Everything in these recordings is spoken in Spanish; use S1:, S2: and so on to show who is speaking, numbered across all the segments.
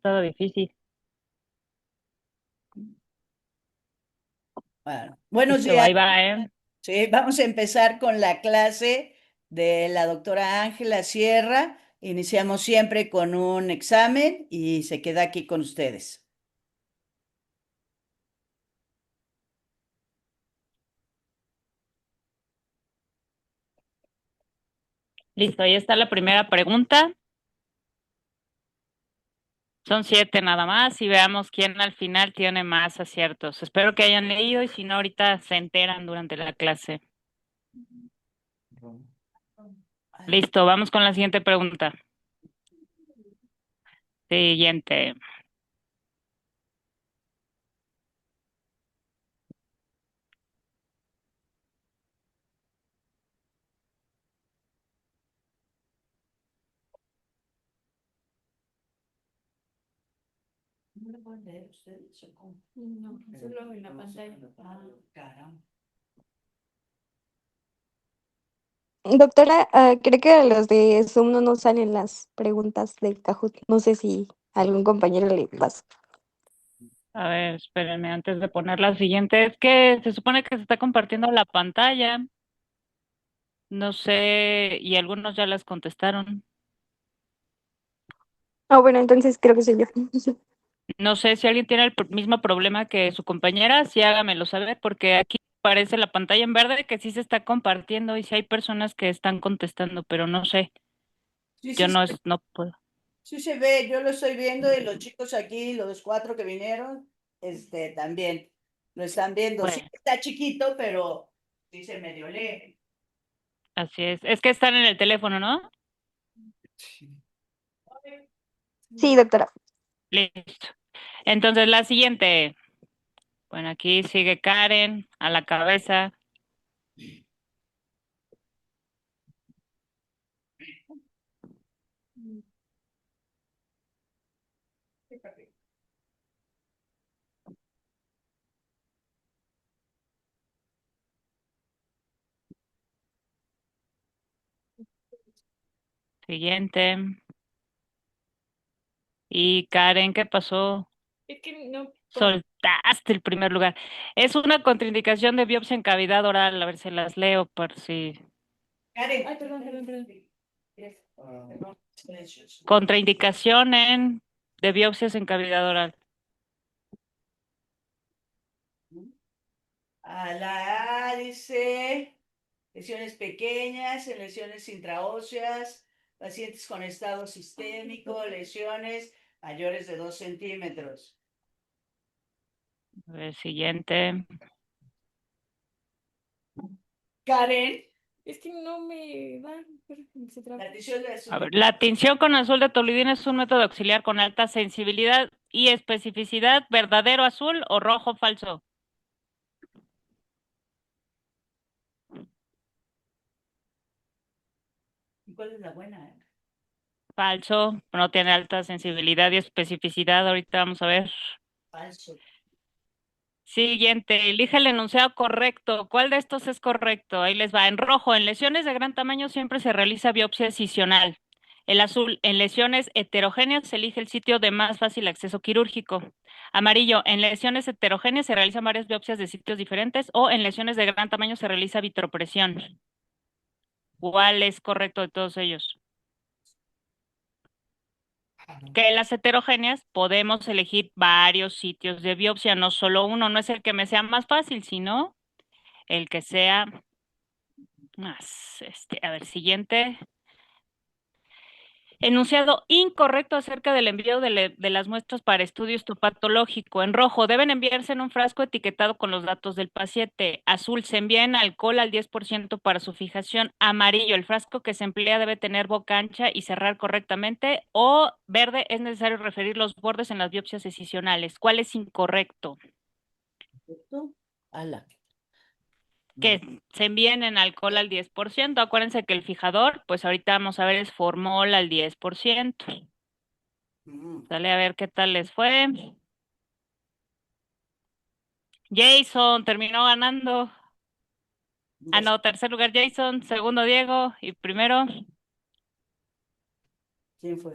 S1: estado difícil.
S2: Bueno, buenos
S1: Listo,
S2: días.
S1: ahí va, ¿eh?
S2: Sí, vamos a empezar con la clase de la doctora Ángela Sierra. Iniciamos siempre con un examen y se queda aquí con ustedes.
S1: Listo, ahí está la primera pregunta. Son 7 nada más y veamos quién al final tiene más aciertos. Espero que hayan leído y si no, ahorita se enteran durante la clase. Listo, vamos con la siguiente pregunta. Siguiente.
S2: ¿No lo pueden leer ustedes o cómo?
S3: No, solo en la pantalla.
S2: Ah, caramba.
S3: Doctora, creo que a los de Zoom no nos salen las preguntas del Kahoot. No sé si a algún compañero le pasa.
S1: A ver, espérenme antes de poner la siguiente. Es que se supone que se está compartiendo la pantalla. No sé, y algunos ya las contestaron.
S3: Ah, bueno, entonces creo que soy yo.
S1: No sé si alguien tiene el mismo problema que su compañera, sí hágamelo saber, porque aquí aparece la pantalla en verde que sí se está compartiendo y sí hay personas que están contestando, pero no sé,
S2: Sí,
S1: yo
S2: sí,
S1: no no puedo.
S2: sí se ve, yo lo estoy viendo y los chicos aquí, los cuatro que vinieron, también lo están viendo. Sí,
S1: Bueno,
S2: está chiquito, pero sí se medio lee.
S1: así es. Es que están en el teléfono, ¿no?
S3: Sí, doctora.
S1: Listo. Entonces la siguiente. Bueno, aquí sigue Karen a la cabeza. Siguiente. Y Karen, ¿qué pasó?
S3: Es que no.
S1: Soltaste el primer lugar. Es una contraindicación de biopsia en cavidad oral. A ver si las leo por si.
S2: Karen.
S3: Ay, perdón.
S2: Perdón, silencios.
S1: Contraindicación de biopsias en cavidad oral.
S2: A la A dice lesiones pequeñas, en lesiones intraóseas, pacientes con estado sistémico, lesiones mayores de 2 centímetros.
S1: A ver, siguiente.
S2: Karen,
S3: Es que no me da. Se traba.
S2: la lesión de
S1: A
S2: azul.
S1: ver, la tinción con azul de toluidina es un método auxiliar con alta sensibilidad y especificidad, verdadero azul o rojo falso.
S2: ¿Cuál es la buena?
S1: Falso, no tiene alta sensibilidad y especificidad. Ahorita vamos a ver.
S2: Falso.
S1: Siguiente, elige el enunciado correcto. ¿Cuál de estos es correcto? Ahí les va. En rojo, en lesiones de gran tamaño siempre se realiza biopsia excisional. El azul, en lesiones heterogéneas se elige el sitio de más fácil acceso quirúrgico. Amarillo, en lesiones heterogéneas se realizan varias biopsias de sitios diferentes o en lesiones de gran tamaño se realiza vitropresión. ¿Cuál es correcto de todos ellos? Que en las heterogéneas podemos elegir varios sitios de biopsia, no solo uno, no es el que me sea más fácil, sino el que sea más, a ver, siguiente. Enunciado incorrecto acerca del envío de las muestras para estudio histopatológico. En rojo, deben enviarse en un frasco etiquetado con los datos del paciente. Azul, se envía en alcohol al 10% para su fijación. Amarillo, el frasco que se emplea debe tener boca ancha y cerrar correctamente. O verde, es necesario referir los bordes en las biopsias excisionales. ¿Cuál es incorrecto?
S2: ¿Correcto? Ala.
S1: Que se envíen en alcohol al 10%. Acuérdense que el fijador, pues ahorita vamos a ver, es formol al 10%.
S2: Mm.
S1: Dale a ver qué tal les fue. Jason terminó ganando. Ah, no, tercer lugar Jason, segundo Diego y primero
S2: ¿Quién fue?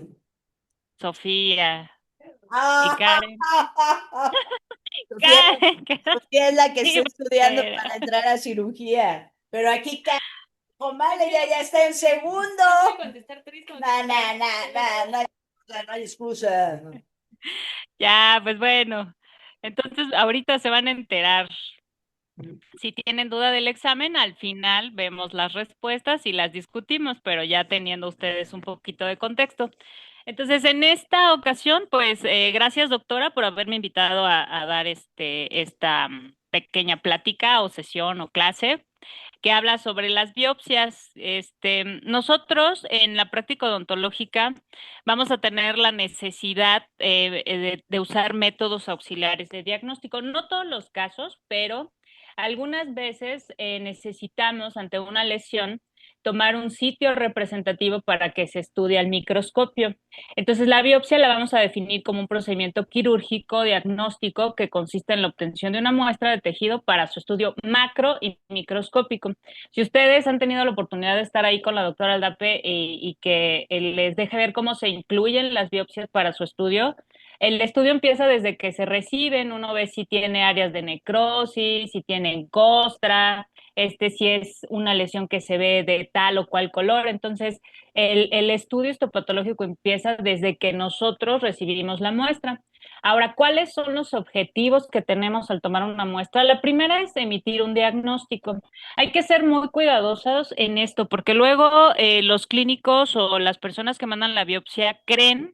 S1: Sofía. Y
S2: Ah,
S1: Karen,
S2: Sofía,
S1: Karen, queda
S2: Sofía es la que está
S1: sí,
S2: estudiando
S1: fuera.
S2: para entrar a cirugía. Pero aquí, Omar, ya está en segundo.
S1: Contestar tres como
S2: No, no, no, no, no hay excusa, no hay excusa.
S1: Ya, pues bueno. Entonces, ahorita se van a enterar. Si tienen duda del examen, al final vemos las respuestas y las discutimos, pero ya teniendo ustedes un poquito de contexto. Entonces, en esta ocasión, pues, gracias, doctora, por haberme invitado a dar esta pequeña plática o sesión o clase que habla sobre las biopsias. Nosotros en la práctica odontológica vamos a tener la necesidad de usar métodos auxiliares de diagnóstico. No todos los casos, pero algunas veces necesitamos ante una lesión tomar un sitio representativo para que se estudie al microscopio. Entonces, la biopsia la vamos a definir como un procedimiento quirúrgico diagnóstico que consiste en la obtención de una muestra de tejido para su estudio macro y microscópico. Si ustedes han tenido la oportunidad de estar ahí con la doctora Aldape y que les deje ver cómo se incluyen las biopsias para su estudio, el estudio empieza desde que se reciben, uno ve si tiene áreas de necrosis, si tienen costra, si es una lesión que se ve de tal o cual color. Entonces, el estudio histopatológico empieza desde que nosotros recibimos la muestra. Ahora, ¿cuáles son los objetivos que tenemos al tomar una muestra? La primera es emitir un diagnóstico. Hay que ser muy cuidadosos en esto, porque luego los clínicos o las personas que mandan la biopsia creen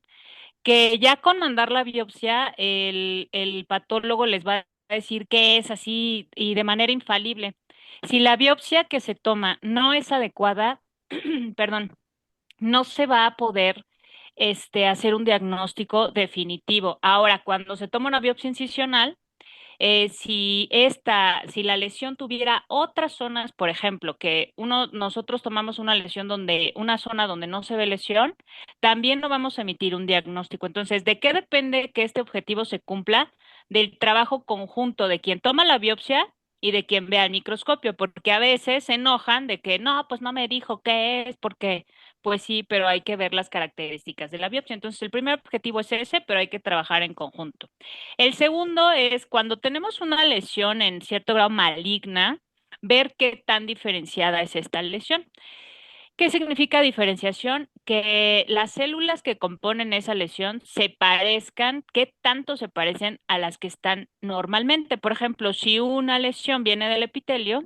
S1: que ya con mandar la biopsia, el patólogo les va a decir que es así y de manera infalible. Si la biopsia que se toma no es adecuada, perdón, no se va a poder hacer un diagnóstico definitivo. Ahora, cuando se toma una biopsia incisional, si la lesión tuviera otras zonas, por ejemplo, nosotros tomamos una zona donde no se ve lesión, también no vamos a emitir un diagnóstico. Entonces, ¿de qué depende que este objetivo se cumpla? Del trabajo conjunto de quien toma la biopsia y de quien vea el microscopio, porque a veces se enojan de que no, pues no me dijo qué es, porque pues sí, pero hay que ver las características de la biopsia. Entonces, el primer objetivo es ese, pero hay que trabajar en conjunto. El segundo es cuando tenemos una lesión en cierto grado maligna, ver qué tan diferenciada es esta lesión. ¿Qué significa diferenciación? Que las células que componen esa lesión se parezcan, qué tanto se parecen a las que están normalmente. Por ejemplo, si una lesión viene del epitelio,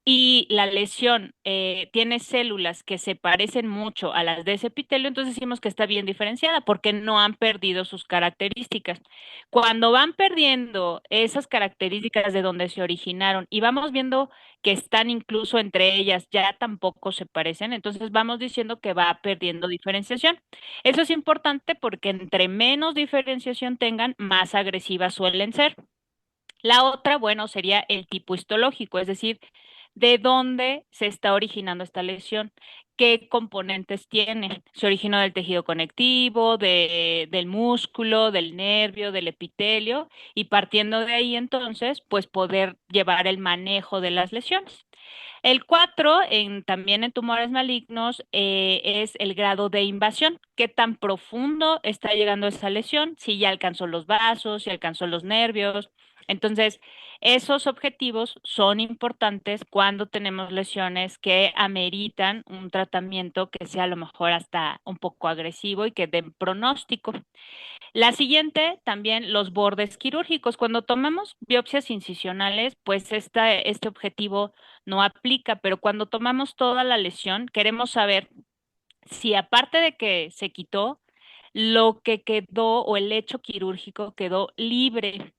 S1: y la lesión tiene células que se parecen mucho a las de ese epitelio, entonces decimos que está bien diferenciada porque no han perdido sus características. Cuando van perdiendo esas características de donde se originaron y vamos viendo que están incluso entre ellas, ya tampoco se parecen, entonces vamos diciendo que va perdiendo diferenciación. Eso es importante porque entre menos diferenciación tengan, más agresivas suelen ser. La otra, bueno, sería el tipo histológico, es decir, de dónde se está originando esta lesión, qué componentes tiene. Se originó del tejido conectivo, del músculo, del nervio, del epitelio, y partiendo de ahí entonces, pues poder llevar el manejo de las lesiones. El 4, también en tumores malignos, es el grado de invasión. ¿Qué tan profundo está llegando esa lesión? Si ya alcanzó los vasos, si alcanzó los nervios. Entonces, esos objetivos son importantes cuando tenemos lesiones que ameritan un tratamiento que sea a lo mejor hasta un poco agresivo y que den pronóstico. La siguiente, también los bordes quirúrgicos. Cuando tomamos biopsias incisionales, pues este objetivo no aplica, pero cuando tomamos toda la lesión, queremos saber si aparte de que se quitó, lo que quedó o el hecho quirúrgico quedó libre.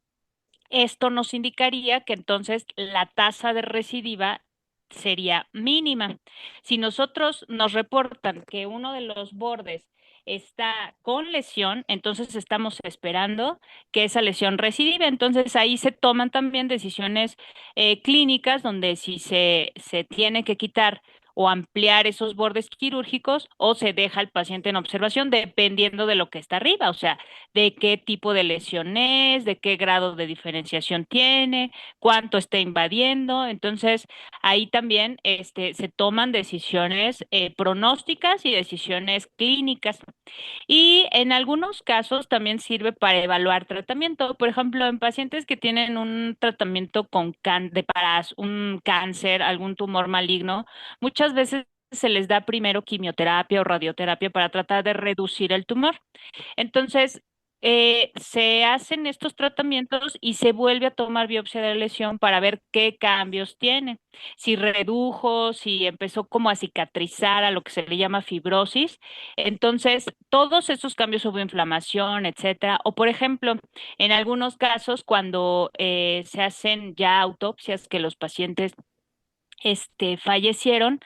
S1: Esto nos indicaría que entonces la tasa de recidiva sería mínima. Si nosotros nos reportan que uno de los bordes está con lesión, entonces estamos esperando que esa lesión recidive. Entonces ahí se toman también decisiones clínicas donde si se tiene que quitar o ampliar esos bordes quirúrgicos o se deja al paciente en observación dependiendo de lo que está arriba, o sea, de qué tipo de lesión es, de qué grado de diferenciación tiene, cuánto está invadiendo. Entonces, ahí también se toman decisiones pronósticas y decisiones clínicas. Y en algunos casos también sirve para evaluar tratamiento. Por ejemplo, en pacientes que tienen un tratamiento para un cáncer, algún tumor maligno, muchas veces se les da primero quimioterapia o radioterapia para tratar de reducir el tumor. Entonces, se hacen estos tratamientos y se vuelve a tomar biopsia de la lesión para ver qué cambios tiene. Si redujo, si empezó como a cicatrizar, a lo que se le llama fibrosis. Entonces, todos esos cambios, hubo inflamación, etcétera. O, por ejemplo, en algunos casos, cuando se hacen ya autopsias que los pacientes fallecieron,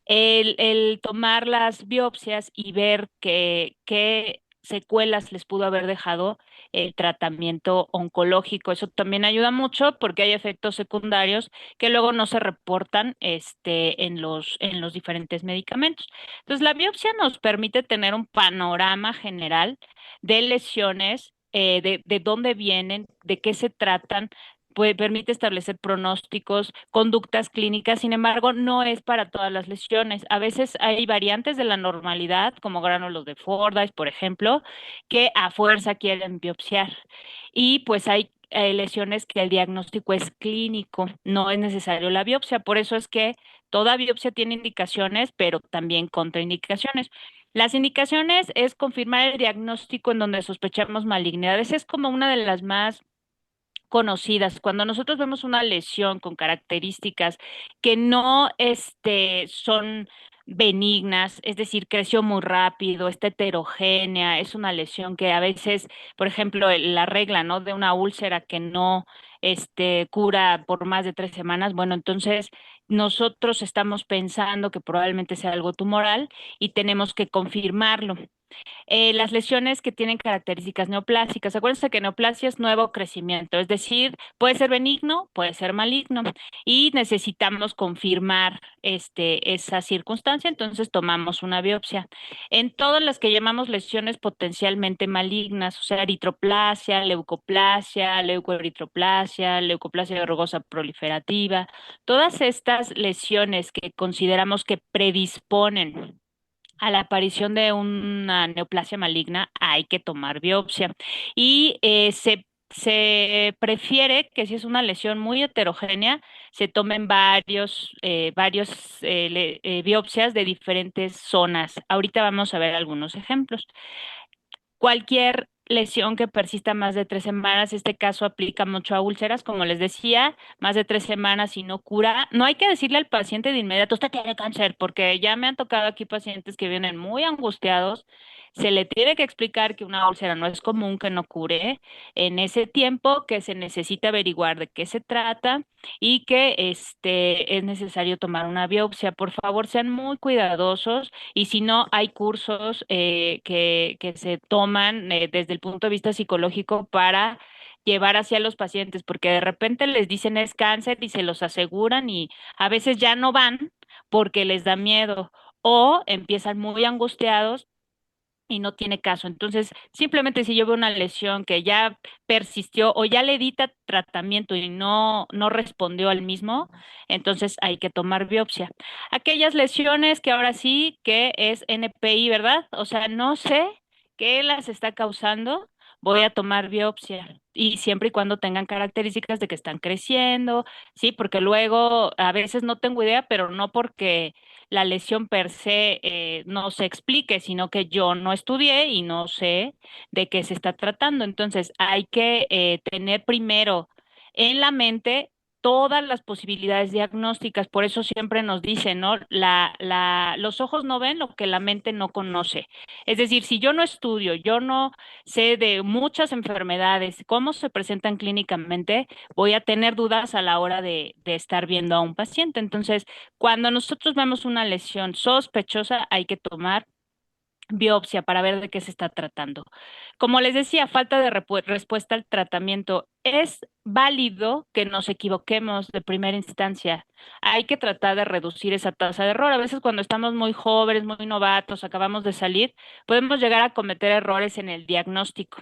S1: el tomar las biopsias y ver qué secuelas les pudo haber dejado el tratamiento oncológico. Eso también ayuda mucho porque hay efectos secundarios que luego no se reportan en los diferentes medicamentos. Entonces, la biopsia nos permite tener un panorama general de lesiones, de dónde vienen, de qué se tratan, permite establecer pronósticos, conductas clínicas. Sin embargo, no es para todas las lesiones. A veces hay variantes de la normalidad, como gránulos de Fordyce, por ejemplo, que a fuerza quieren biopsiar. Y pues hay lesiones que el diagnóstico es clínico, no es necesario la biopsia. Por eso es que toda biopsia tiene indicaciones, pero también contraindicaciones. Las indicaciones es confirmar el diagnóstico en donde sospechamos malignidades. Es como una de las más conocidas. Cuando nosotros vemos una lesión con características que no son benignas, es decir, creció muy rápido, está heterogénea, es una lesión que a veces, por ejemplo, la regla, ¿no? De una úlcera que no cura por más de 3 semanas, bueno, entonces nosotros estamos pensando que probablemente sea algo tumoral y tenemos que confirmarlo. Las lesiones que tienen características neoplásicas. Acuérdense que neoplasia es nuevo crecimiento, es decir, puede ser benigno, puede ser maligno y necesitamos confirmar esa circunstancia, entonces tomamos una biopsia. En todas las que llamamos lesiones potencialmente malignas, o sea, eritroplasia, leucoeritroplasia, leucoplasia rugosa proliferativa, todas estas lesiones que consideramos que predisponen a la aparición de una neoplasia maligna, hay que tomar biopsia. Y se prefiere que si es una lesión muy heterogénea, se tomen varios biopsias de diferentes zonas. Ahorita vamos a ver algunos ejemplos. Cualquier lesión que persista más de 3 semanas, este caso aplica mucho a úlceras, como les decía, más de 3 semanas y no cura, no hay que decirle al paciente de inmediato, usted tiene cáncer, porque ya me han tocado aquí pacientes que vienen muy angustiados. Se le tiene que explicar que una úlcera no es común que no cure en ese tiempo, que se necesita averiguar de qué se trata y que es necesario tomar una biopsia. Por favor, sean muy cuidadosos y si no, hay cursos que se toman desde el punto de vista psicológico para llevar hacia los pacientes, porque de repente les dicen es cáncer y se los aseguran y a veces ya no van porque les da miedo o empiezan muy angustiados y no tiene caso. Entonces, simplemente si yo veo una lesión que ya persistió o ya le di tratamiento y no respondió al mismo, entonces hay que tomar biopsia. Aquellas lesiones que ahora sí que es NPI, ¿verdad? O sea, no sé qué las está causando, voy a tomar biopsia. Y siempre y cuando tengan características de que están creciendo, sí, porque luego a veces no tengo idea, pero no porque la lesión per se no se explique, sino que yo no estudié y no sé de qué se está tratando. Entonces, hay que tener primero en la mente todas las posibilidades diagnósticas. Por eso siempre nos dicen, ¿no? Los ojos no ven lo que la mente no conoce. Es decir, si yo no estudio, yo no sé de muchas enfermedades, cómo se presentan clínicamente, voy a tener dudas a la hora de estar viendo a un paciente. Entonces, cuando nosotros vemos una lesión sospechosa, hay que tomar biopsia para ver de qué se está tratando. Como les decía, falta de respuesta al tratamiento. Es válido que nos equivoquemos de primera instancia. Hay que tratar de reducir esa tasa de error. A veces cuando estamos muy jóvenes, muy novatos, acabamos de salir, podemos llegar a cometer errores en el diagnóstico,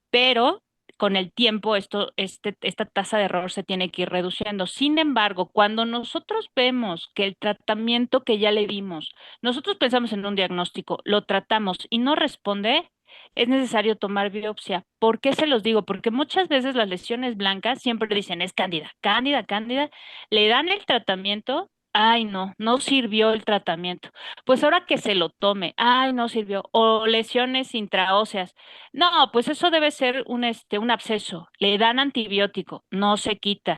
S1: pero con el tiempo esta tasa de error se tiene que ir reduciendo. Sin embargo, cuando nosotros vemos que el tratamiento que ya le dimos, nosotros pensamos en un diagnóstico, lo tratamos y no responde, es necesario tomar biopsia. ¿Por qué se los digo? Porque muchas veces las lesiones blancas siempre dicen es cándida, cándida, cándida, le dan el tratamiento. Ay, no, no sirvió el tratamiento. Pues ahora que se lo tome, ay, no sirvió. O lesiones intraóseas. No, pues eso debe ser un absceso. Le dan antibiótico, no se quita.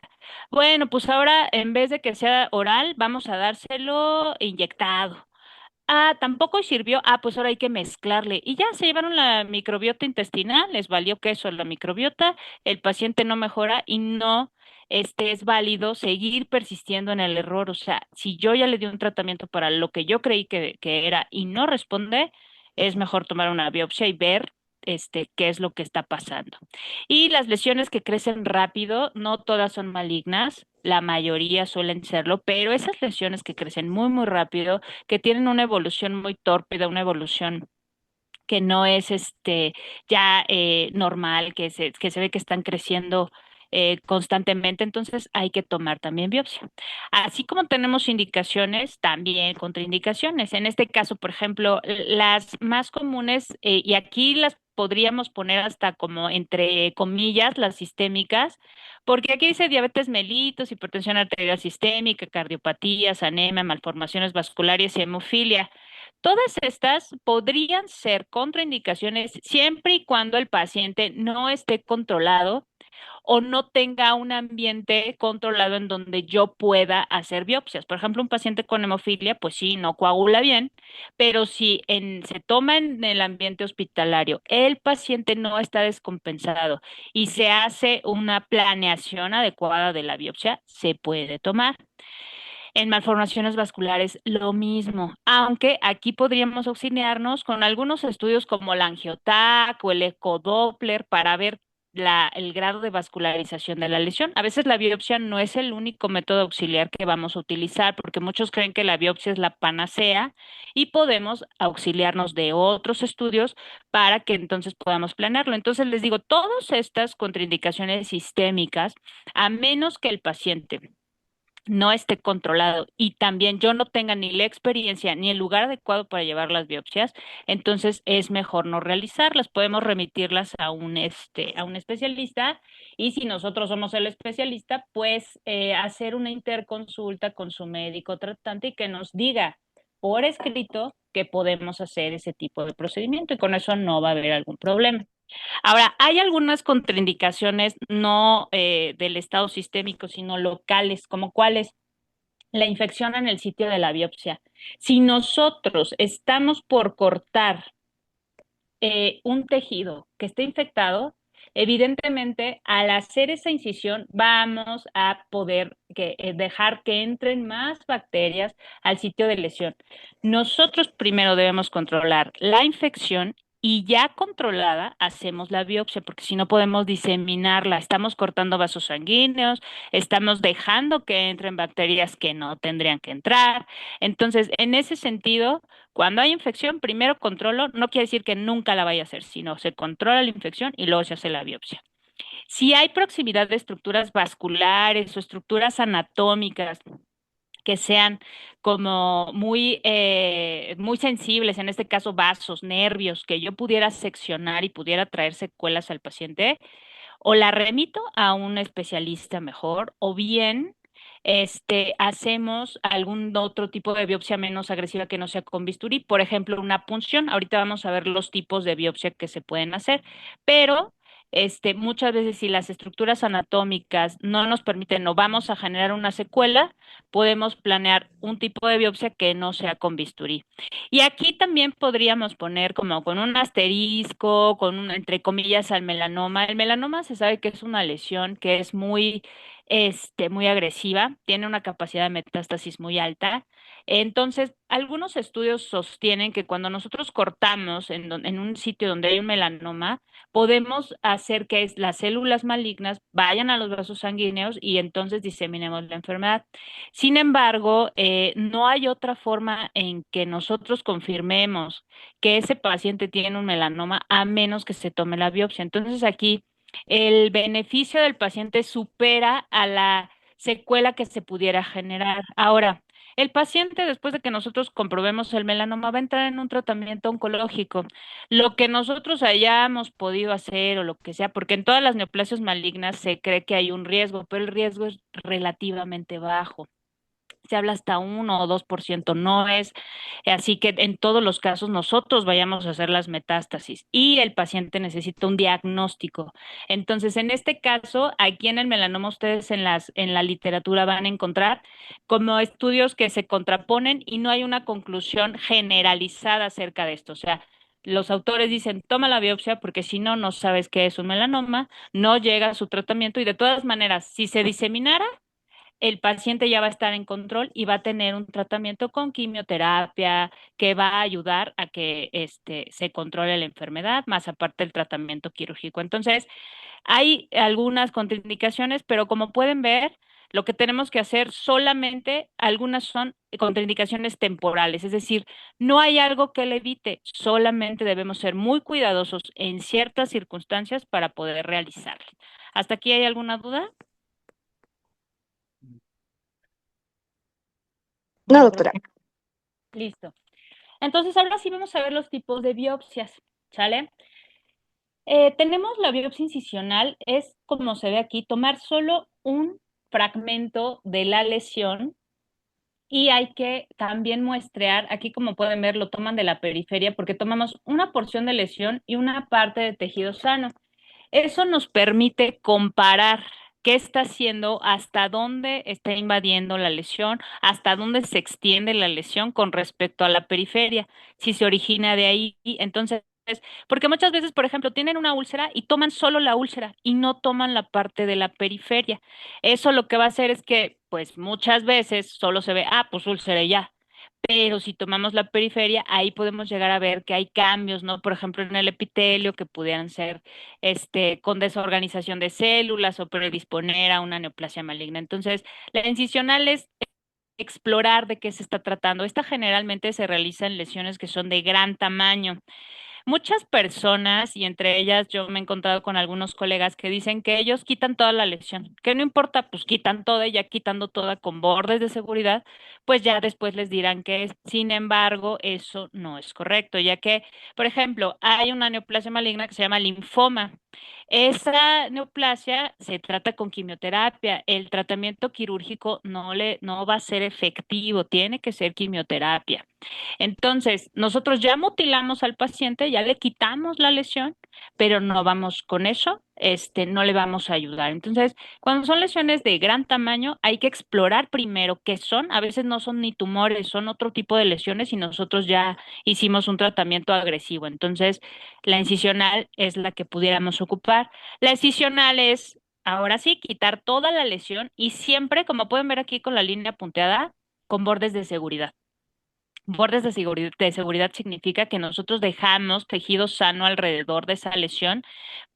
S1: Bueno, pues ahora en vez de que sea oral, vamos a dárselo inyectado. Ah, tampoco sirvió. Ah, pues ahora hay que mezclarle. Y ya se llevaron la microbiota intestinal, les valió queso la microbiota, el paciente no mejora y no, es válido seguir persistiendo en el error. O sea, si yo ya le di un tratamiento para lo que yo creí que era y no responde, es mejor tomar una biopsia y ver, qué es lo que está pasando. Y las lesiones que crecen rápido, no todas son malignas. La mayoría suelen serlo, pero esas lesiones que crecen muy, muy rápido, que tienen una evolución muy tórpida, una evolución que no es ya normal, que se ve que están creciendo constantemente, entonces hay que tomar también biopsia. Así como tenemos indicaciones, también contraindicaciones. En este caso, por ejemplo, las más comunes, y aquí las podríamos poner hasta como entre comillas, las sistémicas, porque aquí dice diabetes mellitus, hipertensión arterial sistémica, cardiopatías, anemia, malformaciones vasculares y hemofilia. Todas estas podrían ser contraindicaciones siempre y cuando el paciente no esté controlado o no tenga un ambiente controlado en donde yo pueda hacer biopsias. Por ejemplo, un paciente con hemofilia, pues sí, no coagula bien, pero si se toma en el ambiente hospitalario, el paciente no está descompensado y se hace una planeación adecuada de la biopsia, se puede tomar. En malformaciones vasculares, lo mismo, aunque aquí podríamos auxiliarnos con algunos estudios como la angiotac o el ecodoppler para ver el grado de vascularización de la lesión. A veces la biopsia no es el único método auxiliar que vamos a utilizar porque muchos creen que la biopsia es la panacea y podemos auxiliarnos de otros estudios para que entonces podamos planearlo. Entonces les digo, todas estas contraindicaciones sistémicas, a menos que el paciente no esté controlado y también yo no tenga ni la experiencia ni el lugar adecuado para llevar las biopsias, entonces es mejor no realizarlas. Podemos remitirlas a un especialista y si nosotros somos el especialista, pues hacer una interconsulta con su médico tratante y que nos diga por escrito que podemos hacer ese tipo de procedimiento y con eso no va a haber algún problema. Ahora, hay algunas contraindicaciones no del estado sistémico, sino locales, como cuáles. La infección en el sitio de la biopsia. Si nosotros estamos por cortar un tejido que esté infectado, evidentemente al hacer esa incisión vamos a poder dejar que entren más bacterias al sitio de lesión. Nosotros primero debemos controlar la infección y ya controlada hacemos la biopsia, porque si no podemos diseminarla, estamos cortando vasos sanguíneos, estamos dejando que entren bacterias que no tendrían que entrar. Entonces, en ese sentido, cuando hay infección, primero controlo, no quiere decir que nunca la vaya a hacer, sino se controla la infección y luego se hace la biopsia. Si hay proximidad de estructuras vasculares o estructuras anatómicas que sean como muy sensibles, en este caso vasos, nervios, que yo pudiera seccionar y pudiera traer secuelas al paciente, o la remito a un especialista mejor, o bien hacemos algún otro tipo de biopsia menos agresiva que no sea con bisturí, por ejemplo, una punción. Ahorita vamos a ver los tipos de biopsia que se pueden hacer, pero muchas veces si las estructuras anatómicas no nos permiten o vamos a generar una secuela, podemos planear un tipo de biopsia que no sea con bisturí. Y aquí también podríamos poner como con un asterisco, entre comillas, al melanoma. El melanoma se sabe que es una lesión que es muy muy agresiva, tiene una capacidad de metástasis muy alta. Entonces, algunos estudios sostienen que cuando nosotros cortamos en un sitio donde hay un melanoma, podemos hacer que las células malignas vayan a los vasos sanguíneos y entonces diseminemos la enfermedad. Sin embargo, no hay otra forma en que nosotros confirmemos que ese paciente tiene un melanoma a menos que se tome la biopsia. Entonces, aquí el beneficio del paciente supera a la secuela que se pudiera generar. Ahora, el paciente, después de que nosotros comprobemos el melanoma, va a entrar en un tratamiento oncológico. Lo que nosotros hayamos podido hacer o lo que sea, porque en todas las neoplasias malignas se cree que hay un riesgo, pero el riesgo es relativamente bajo. Se habla hasta 1 o 2%, no es así que en todos los casos nosotros vayamos a hacer las metástasis y el paciente necesita un diagnóstico. Entonces, en este caso, aquí en el melanoma ustedes en la literatura van a encontrar como estudios que se contraponen y no hay una conclusión generalizada acerca de esto. O sea, los autores dicen, toma la biopsia porque si no, no sabes qué es un melanoma, no llega a su tratamiento y de todas maneras, si se diseminara, el paciente ya va a estar en control y va a tener un tratamiento con quimioterapia que va a ayudar a que se controle la enfermedad, más aparte del tratamiento quirúrgico. Entonces, hay algunas contraindicaciones, pero como pueden ver, lo que tenemos que hacer solamente, algunas son contraindicaciones temporales, es decir, no hay algo que le evite, solamente debemos ser muy cuidadosos en ciertas circunstancias para poder realizarlo. ¿Hasta aquí hay alguna duda?
S3: No,
S1: Bueno,
S3: doctora.
S1: listo. Entonces, ahora sí vamos a ver los tipos de biopsias, ¿sale? Tenemos la biopsia incisional, es como se ve aquí, tomar solo un fragmento de la lesión y hay que también muestrear, aquí como pueden ver, lo toman de la periferia porque tomamos una porción de lesión y una parte de tejido sano. Eso nos permite comparar qué está haciendo, hasta dónde está invadiendo la lesión, hasta dónde se extiende la lesión con respecto a la periferia, si se origina de ahí. Entonces, porque muchas veces, por ejemplo, tienen una úlcera y toman solo la úlcera y no toman la parte de la periferia. Eso lo que va a hacer es que, pues muchas veces solo se ve, ah, pues úlcera y ya. Pero si tomamos la periferia, ahí podemos llegar a ver que hay cambios, ¿no? Por ejemplo, en el epitelio que pudieran ser con desorganización de células o predisponer a una neoplasia maligna. Entonces, la incisional es explorar de qué se está tratando. Esta generalmente se realiza en lesiones que son de gran tamaño. Muchas personas, y entre ellas yo me he encontrado con algunos colegas que dicen que ellos quitan toda la lesión, que no importa, pues quitan toda y ya quitando toda con bordes de seguridad, pues ya después les dirán que es. Sin embargo, eso no es correcto, ya que, por ejemplo, hay una neoplasia maligna que se llama linfoma. Esa neoplasia se trata con quimioterapia. El tratamiento quirúrgico no va a ser efectivo, tiene que ser quimioterapia. Entonces, nosotros ya mutilamos al paciente, ya le quitamos la lesión, pero no vamos con eso, no le vamos a ayudar. Entonces, cuando son lesiones de gran tamaño, hay que explorar primero qué son. A veces no son ni tumores, son otro tipo de lesiones y nosotros ya hicimos un tratamiento agresivo. Entonces, la incisional es la que pudiéramos ocupar. La incisional es, ahora sí, quitar toda la lesión y siempre, como pueden ver aquí con la línea punteada, con bordes de seguridad. Bordes de seguridad significa que nosotros dejamos tejido sano alrededor de esa lesión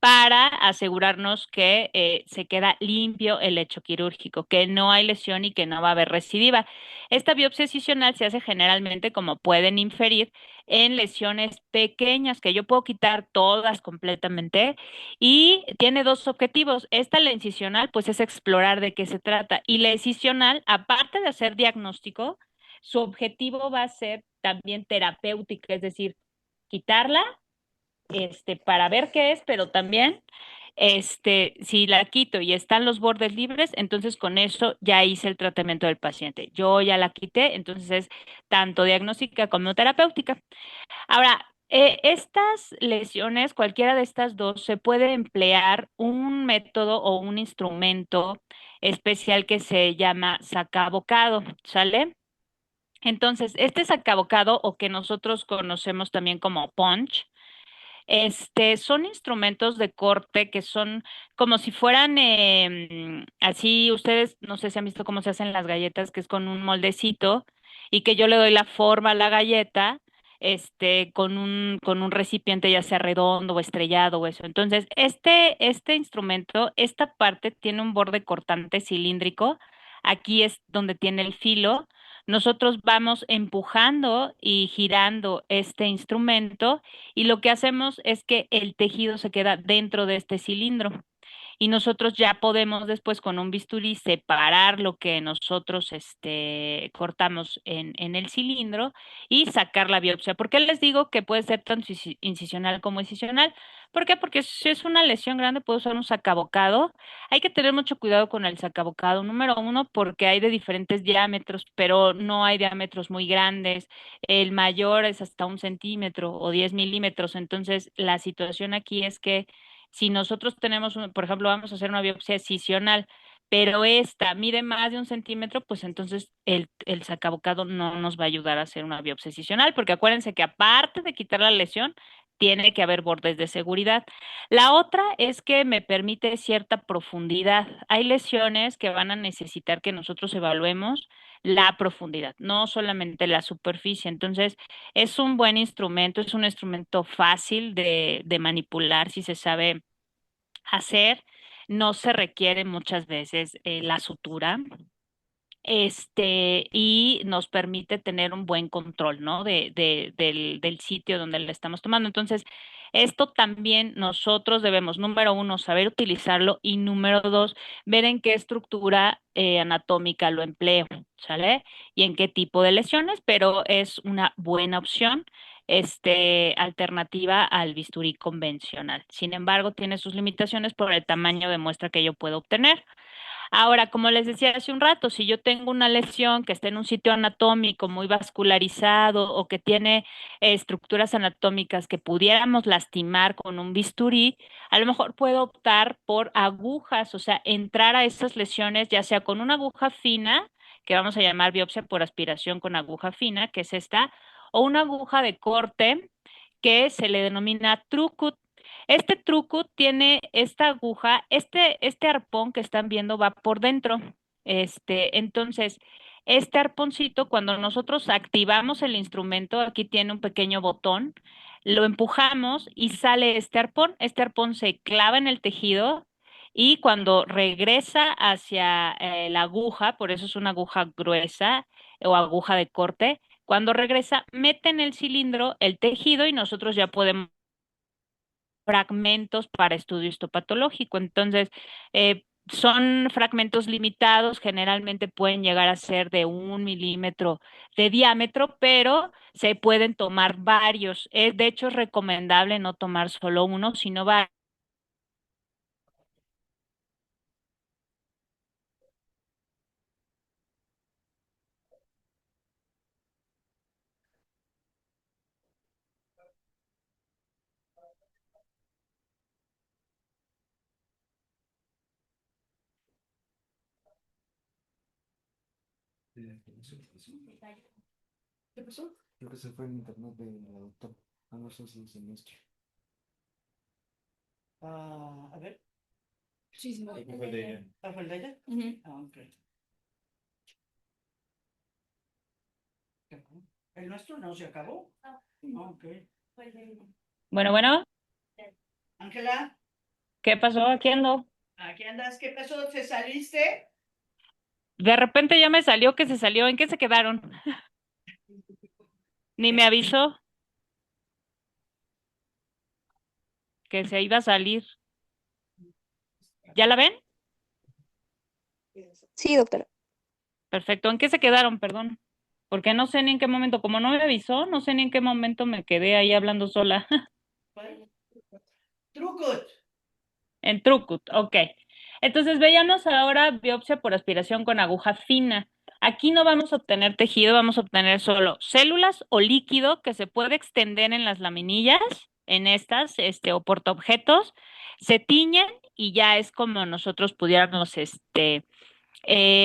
S1: para asegurarnos que se queda limpio el lecho quirúrgico, que no hay lesión y que no va a haber recidiva. Esta biopsia excisional se hace generalmente, como pueden inferir, en lesiones pequeñas que yo puedo quitar todas completamente y tiene dos objetivos. La incisional, pues es explorar de qué se trata y la excisional, aparte de hacer diagnóstico, su objetivo va a ser también terapéutica, es decir, quitarla, para ver qué es, pero también, si la quito y están los bordes libres, entonces con eso ya hice el tratamiento del paciente. Yo ya la quité, entonces es tanto diagnóstica como terapéutica. Ahora, estas lesiones, cualquiera de estas dos, se puede emplear un método o un instrumento especial que se llama sacabocado, ¿sale? Entonces, este sacabocado o que nosotros conocemos también como punch, Son instrumentos de corte que son como si fueran así, ustedes no sé si han visto cómo se hacen las galletas, que es con un moldecito y que yo le doy la forma a la galleta, con un recipiente ya sea redondo o estrellado o eso. Entonces, este instrumento, esta parte tiene un borde cortante cilíndrico. Aquí es donde tiene el filo. Nosotros vamos empujando y girando este instrumento y lo que hacemos es que el tejido se queda dentro de este cilindro y nosotros ya podemos después con un bisturí separar lo que nosotros cortamos en el cilindro y sacar la biopsia. ¿Por qué les digo que puede ser tanto incisional como excisional? ¿Por qué? Porque si es una lesión grande, puedo usar un sacabocado. Hay que tener mucho cuidado con el sacabocado. Número uno, porque hay de diferentes diámetros, pero no hay diámetros muy grandes. El mayor es hasta 1 centímetro o 10 milímetros. Entonces, la situación aquí es que si nosotros tenemos, por ejemplo, vamos a hacer una biopsia excisional, pero esta mide más de 1 centímetro, pues entonces el sacabocado no nos va a ayudar a hacer una biopsia excisional, porque acuérdense que aparte de quitar la lesión, tiene que haber bordes de seguridad. La otra es que me permite cierta profundidad. Hay lesiones que van a necesitar que nosotros evaluemos la profundidad, no solamente la superficie. Entonces, es un buen instrumento, es un instrumento fácil de manipular si se sabe hacer. No se requiere muchas veces la sutura, y nos permite tener un buen control, ¿no? Del sitio donde le estamos tomando. Entonces, esto también nosotros debemos, número uno, saber utilizarlo y número dos, ver en qué estructura anatómica lo empleo, ¿sale? Y en qué tipo de lesiones, pero es una buena opción. Alternativa al bisturí convencional. Sin embargo, tiene sus limitaciones por el tamaño de muestra que yo puedo obtener. Ahora, como les decía hace un rato, si yo tengo una lesión que está en un sitio anatómico muy vascularizado o que tiene estructuras anatómicas que pudiéramos lastimar con un bisturí, a lo mejor puedo optar por agujas, o sea, entrar a esas lesiones ya sea con una aguja fina, que vamos a llamar biopsia por aspiración con aguja fina, que es esta, o una aguja de corte que se le denomina TrueCut. Este truco tiene esta aguja, este arpón que están viendo va por dentro. Entonces, este arponcito, cuando nosotros activamos el instrumento, aquí tiene un pequeño botón, lo empujamos y sale este arpón. Este arpón se clava en el tejido y cuando regresa hacia la aguja, por eso es una aguja gruesa o aguja de corte, cuando regresa, mete en el cilindro el tejido y nosotros ya podemos fragmentos para estudio histopatológico. Entonces, son fragmentos limitados, generalmente pueden llegar a ser de 1 milímetro de diámetro, pero se pueden tomar varios. De hecho, es recomendable no tomar solo uno, sino varios.
S2: ¿Qué pasó?
S4: Creo que se fue el internet de la doctora. Ah, no sé si es el nuestro.
S2: A ver,
S5: Sí, sí,
S4: Ahí fue el de ella.
S2: ¿fue el de ella?
S5: Ujú.
S2: Ok. ¿El nuestro no se acabó? Ok.
S1: Bueno, bueno,
S2: Ángela,
S1: ¿qué pasó? Aquí ando.
S2: aquí andas. ¿Qué pasó? ¿Te saliste?
S1: De repente ya me salió que se salió. ¿En qué se quedaron? Ni me avisó que se iba a salir. ¿Ya la ven?
S3: Sí, doctora.
S1: Perfecto. ¿En qué se quedaron? Perdón. Porque no sé ni en qué momento, como no me avisó, no sé ni en qué momento me quedé ahí hablando sola.
S2: Trucut.
S1: En Trucut, ok. Entonces veíamos ahora biopsia por aspiración con aguja fina. Aquí no vamos a obtener tejido, vamos a obtener solo células o líquido que se puede extender en las laminillas, en estas, o portaobjetos, se tiñen y ya es como nosotros pudiéramos,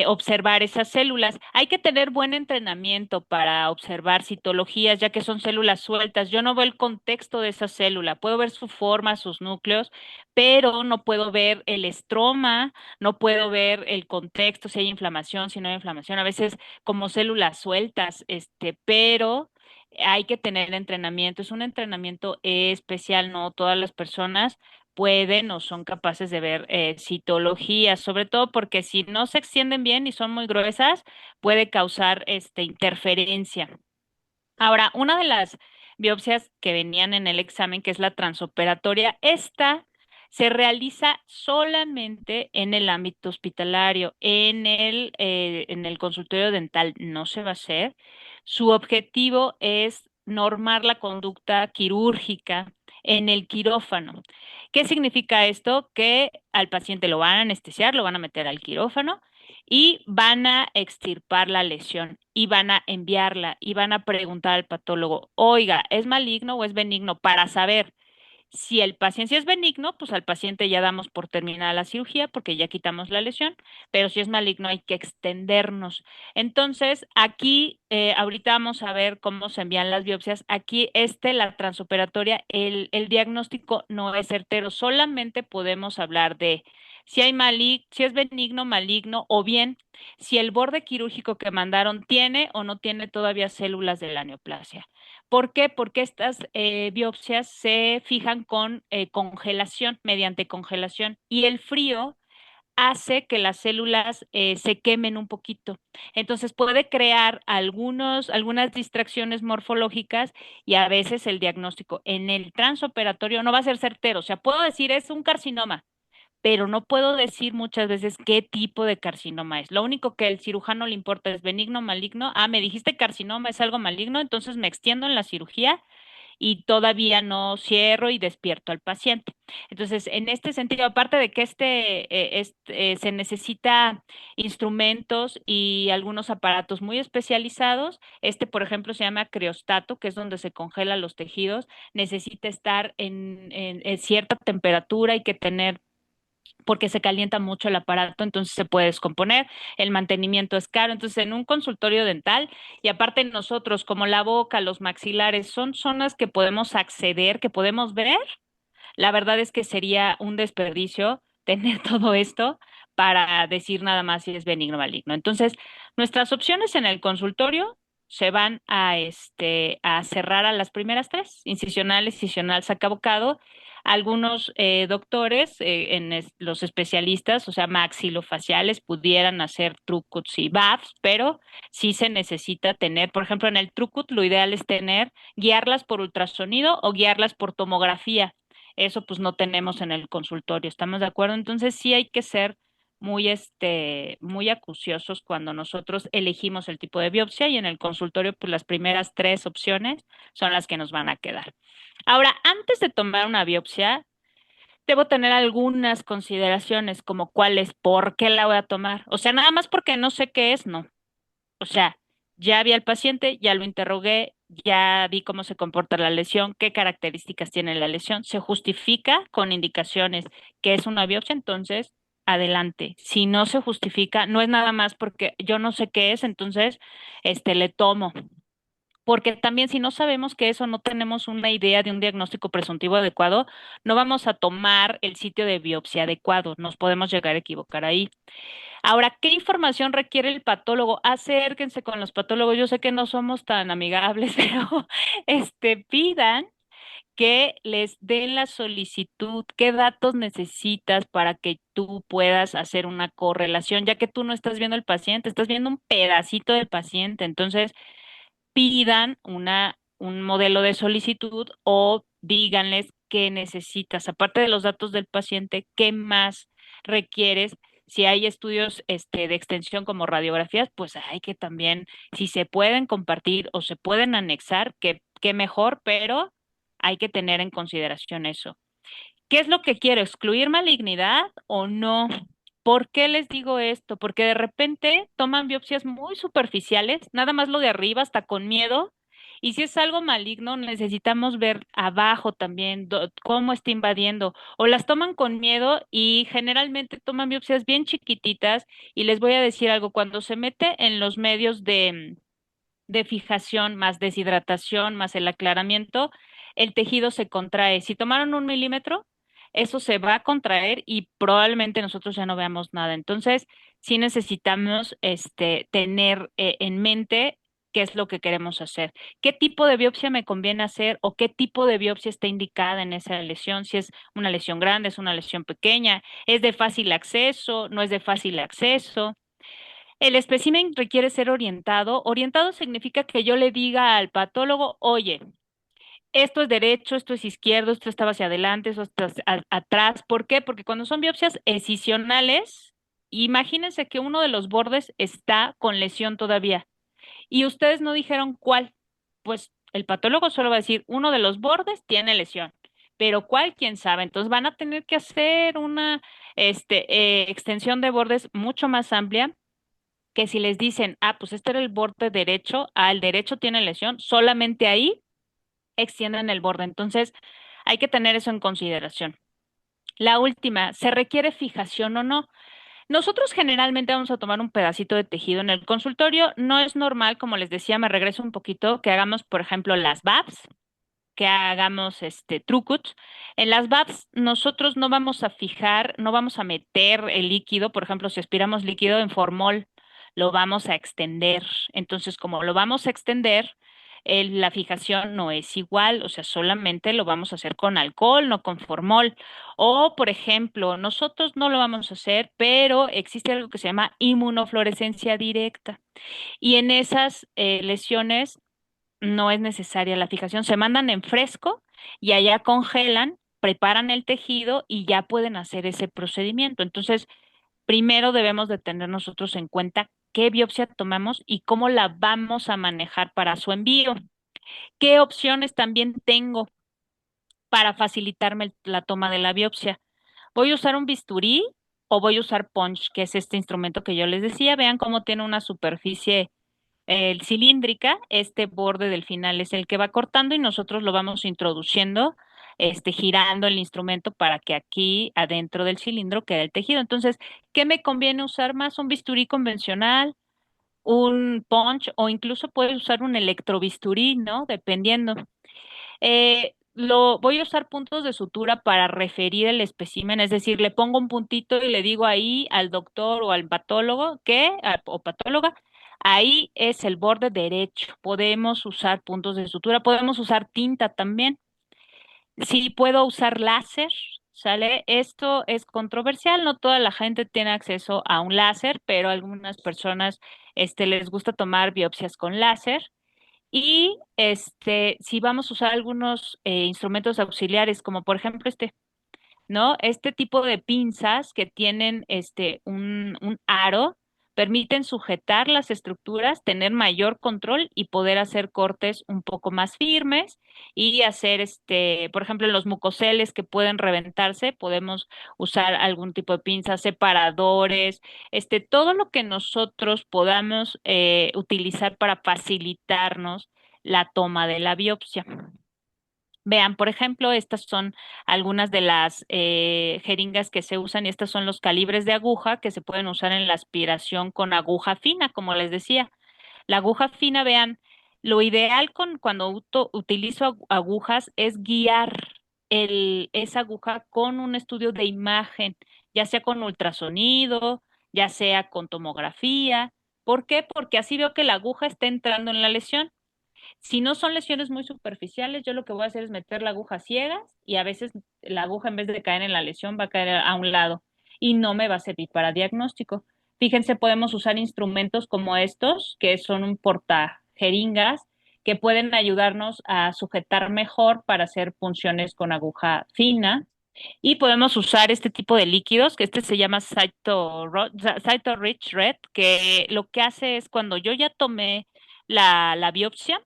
S1: observar esas células. Hay que tener buen entrenamiento para observar citologías, ya que son células sueltas. Yo no veo el contexto de esa célula, puedo ver su forma, sus núcleos, pero no puedo ver el estroma, no puedo ver el contexto, si hay inflamación, si no hay inflamación, a veces como células sueltas, pero hay que tener entrenamiento. Es un entrenamiento especial, no todas las personas pueden o son capaces de ver citologías, sobre todo porque si no se extienden bien y son muy gruesas, puede causar interferencia. Ahora, una de las biopsias que venían en el examen, que es la transoperatoria, esta se realiza solamente en el ámbito hospitalario, en el consultorio dental no se va a hacer. Su objetivo es normar la conducta quirúrgica en el quirófano. ¿Qué significa esto? Que al paciente lo van a anestesiar, lo van a meter al quirófano y van a extirpar la lesión y van a enviarla y van a preguntar al patólogo, oiga, ¿es maligno o es benigno? Para saber si el paciente, si es benigno, pues al paciente ya damos por terminada la cirugía porque ya quitamos la lesión, pero si es maligno hay que extendernos. Entonces, aquí, ahorita vamos a ver cómo se envían las biopsias. Aquí, la transoperatoria, el diagnóstico no es certero, solamente podemos hablar de si es benigno, maligno, o bien si el borde quirúrgico que mandaron tiene o no tiene todavía células de la neoplasia. ¿Por qué? Porque estas biopsias se fijan con congelación, mediante congelación, y el frío hace que las células se quemen un poquito. Entonces puede crear algunas distracciones morfológicas y a veces el diagnóstico en el transoperatorio no va a ser certero. O sea, puedo decir es un carcinoma, pero no puedo decir muchas veces qué tipo de carcinoma es. Lo único que el cirujano le importa es benigno, maligno. Ah, me dijiste carcinoma, es algo maligno, entonces me extiendo en la cirugía y todavía no cierro y despierto al paciente. Entonces, en este sentido, aparte de que se necesita instrumentos y algunos aparatos muy especializados, por ejemplo, se llama criostato, que es donde se congelan los tejidos, necesita estar en cierta temperatura, hay que tener porque se calienta mucho el aparato, entonces se puede descomponer, el mantenimiento es caro, entonces en un consultorio dental y aparte nosotros como la boca, los maxilares son zonas que podemos acceder, que podemos ver, la verdad es que sería un desperdicio tener todo esto para decir nada más si es benigno o maligno. Entonces, nuestras opciones en el consultorio se van a cerrar a las primeras tres, incisional, excisional, sacabocado. Algunos doctores, los especialistas, o sea, maxilofaciales, pudieran hacer trucuts y BAFs, pero sí se necesita tener, por ejemplo, en el trucut lo ideal es guiarlas por ultrasonido o guiarlas por tomografía. Eso pues no tenemos en el consultorio, ¿estamos de acuerdo? Entonces sí hay que ser muy acuciosos cuando nosotros elegimos el tipo de biopsia y en el consultorio pues las primeras tres opciones son las que nos van a quedar. Ahora, antes de tomar una biopsia, debo tener algunas consideraciones como cuáles, por qué la voy a tomar. O sea, nada más porque no sé qué es, no. O sea, ya vi al paciente, ya lo interrogué, ya vi cómo se comporta la lesión, qué características tiene la lesión, se justifica con indicaciones que es una biopsia, entonces adelante. Si no se justifica, no es nada más porque yo no sé qué es, entonces le tomo. Porque también si no sabemos qué es o no tenemos una idea de un diagnóstico presuntivo adecuado, no vamos a tomar el sitio de biopsia adecuado, nos podemos llegar a equivocar ahí. Ahora, ¿qué información requiere el patólogo? Acérquense con los patólogos. Yo sé que no somos tan amigables, pero pidan que les den la solicitud, qué datos necesitas para que tú puedas hacer una correlación, ya que tú no estás viendo el paciente, estás viendo un pedacito del paciente. Entonces, pidan un modelo de solicitud o díganles qué necesitas, aparte de los datos del paciente, qué más requieres. Si hay estudios de extensión como radiografías, pues hay que también, si se pueden compartir o se pueden anexar, qué mejor, pero hay que tener en consideración eso. ¿Qué es lo que quiero? ¿Excluir malignidad o no? ¿Por qué les digo esto? Porque de repente toman biopsias muy superficiales, nada más lo de arriba, hasta con miedo, Y si es algo maligno, necesitamos ver abajo también cómo está invadiendo. O las toman con miedo y generalmente toman biopsias bien chiquititas. Y les voy a decir algo, cuando se mete en los medios de fijación, más deshidratación, más el aclaramiento, el tejido se contrae. Si tomaron 1 milímetro, eso se va a contraer y probablemente nosotros ya no veamos nada. Entonces, sí necesitamos tener en mente qué es lo que queremos hacer, qué tipo de biopsia me conviene hacer o qué tipo de biopsia está indicada en esa lesión, si es una lesión grande, es una lesión pequeña, es de fácil acceso, no es de fácil acceso. El espécimen requiere ser orientado. Orientado significa que yo le diga al patólogo, oye, esto es derecho, esto es izquierdo, esto estaba hacia adelante, esto está atrás. ¿Por qué? Porque cuando son biopsias escisionales, imagínense que uno de los bordes está con lesión todavía y ustedes no dijeron cuál. Pues el patólogo solo va a decir, uno de los bordes tiene lesión, pero cuál, quién sabe. Entonces van a tener que hacer una extensión de bordes mucho más amplia que si les dicen, ah, pues este era el borde derecho, el derecho tiene lesión, solamente ahí extienden el borde. Entonces, hay que tener eso en consideración. La última, ¿se requiere fijación o no? Nosotros generalmente vamos a tomar un pedacito de tejido en el consultorio. No es normal, como les decía, me regreso un poquito, que hagamos, por ejemplo, las VAPS, que hagamos trucuts. En las VAPS nosotros no vamos a fijar, no vamos a meter el líquido, por ejemplo, si aspiramos líquido en formol, lo vamos a extender. Entonces, como lo vamos a extender, la fijación no es igual, o sea, solamente lo vamos a hacer con alcohol, no con formol. O, por ejemplo, nosotros no lo vamos a hacer, pero existe algo que se llama inmunofluorescencia directa. Y en esas lesiones no es necesaria la fijación. Se mandan en fresco y allá congelan, preparan el tejido y ya pueden hacer ese procedimiento. Entonces, primero debemos de tener nosotros en cuenta qué biopsia tomamos y cómo la vamos a manejar para su envío. ¿Qué opciones también tengo para facilitarme la toma de la biopsia? ¿Voy a usar un bisturí o voy a usar punch, que es este instrumento que yo les decía? Vean cómo tiene una superficie cilíndrica, este borde del final es el que va cortando y nosotros lo vamos introduciendo, girando el instrumento para que aquí adentro del cilindro quede el tejido. Entonces, ¿qué me conviene usar más? ¿Un bisturí convencional, un punch o incluso puedes usar un electrobisturí, ¿no? Dependiendo. Voy a usar puntos de sutura para referir el espécimen, es decir, le pongo un puntito y le digo ahí al doctor o al patólogo o patóloga, ahí es el borde derecho. Podemos usar puntos de sutura, podemos usar tinta también. Sí, puedo usar láser, ¿sale? Esto es controversial, no toda la gente tiene acceso a un láser, pero a algunas personas les gusta tomar biopsias con láser. Y si vamos a usar algunos instrumentos auxiliares, como por ejemplo ¿no? Este tipo de pinzas que tienen un aro permiten sujetar las estructuras, tener mayor control y poder hacer cortes un poco más firmes y hacer por ejemplo, en los mucoceles que pueden reventarse, podemos usar algún tipo de pinzas, separadores, todo lo que nosotros podamos utilizar para facilitarnos la toma de la biopsia. Vean, por ejemplo, estas son algunas de las jeringas que se usan y estos son los calibres de aguja que se pueden usar en la aspiración con aguja fina, como les decía. La aguja fina, vean, lo ideal cuando utilizo agujas es guiar esa aguja con un estudio de imagen, ya sea con ultrasonido, ya sea con tomografía. ¿Por qué? Porque así veo que la aguja está entrando en la lesión. Si no son lesiones muy superficiales, yo lo que voy a hacer es meter la aguja ciegas y a veces la aguja en vez de caer en la lesión va a caer a un lado y no me va a servir para diagnóstico. Fíjense, podemos usar instrumentos como estos, que son un portajeringas, que pueden ayudarnos a sujetar mejor para hacer punciones con aguja fina. Y podemos usar este tipo de líquidos, que se llama Cyto Rich Red, que lo que hace es cuando yo ya tomé la biopsia,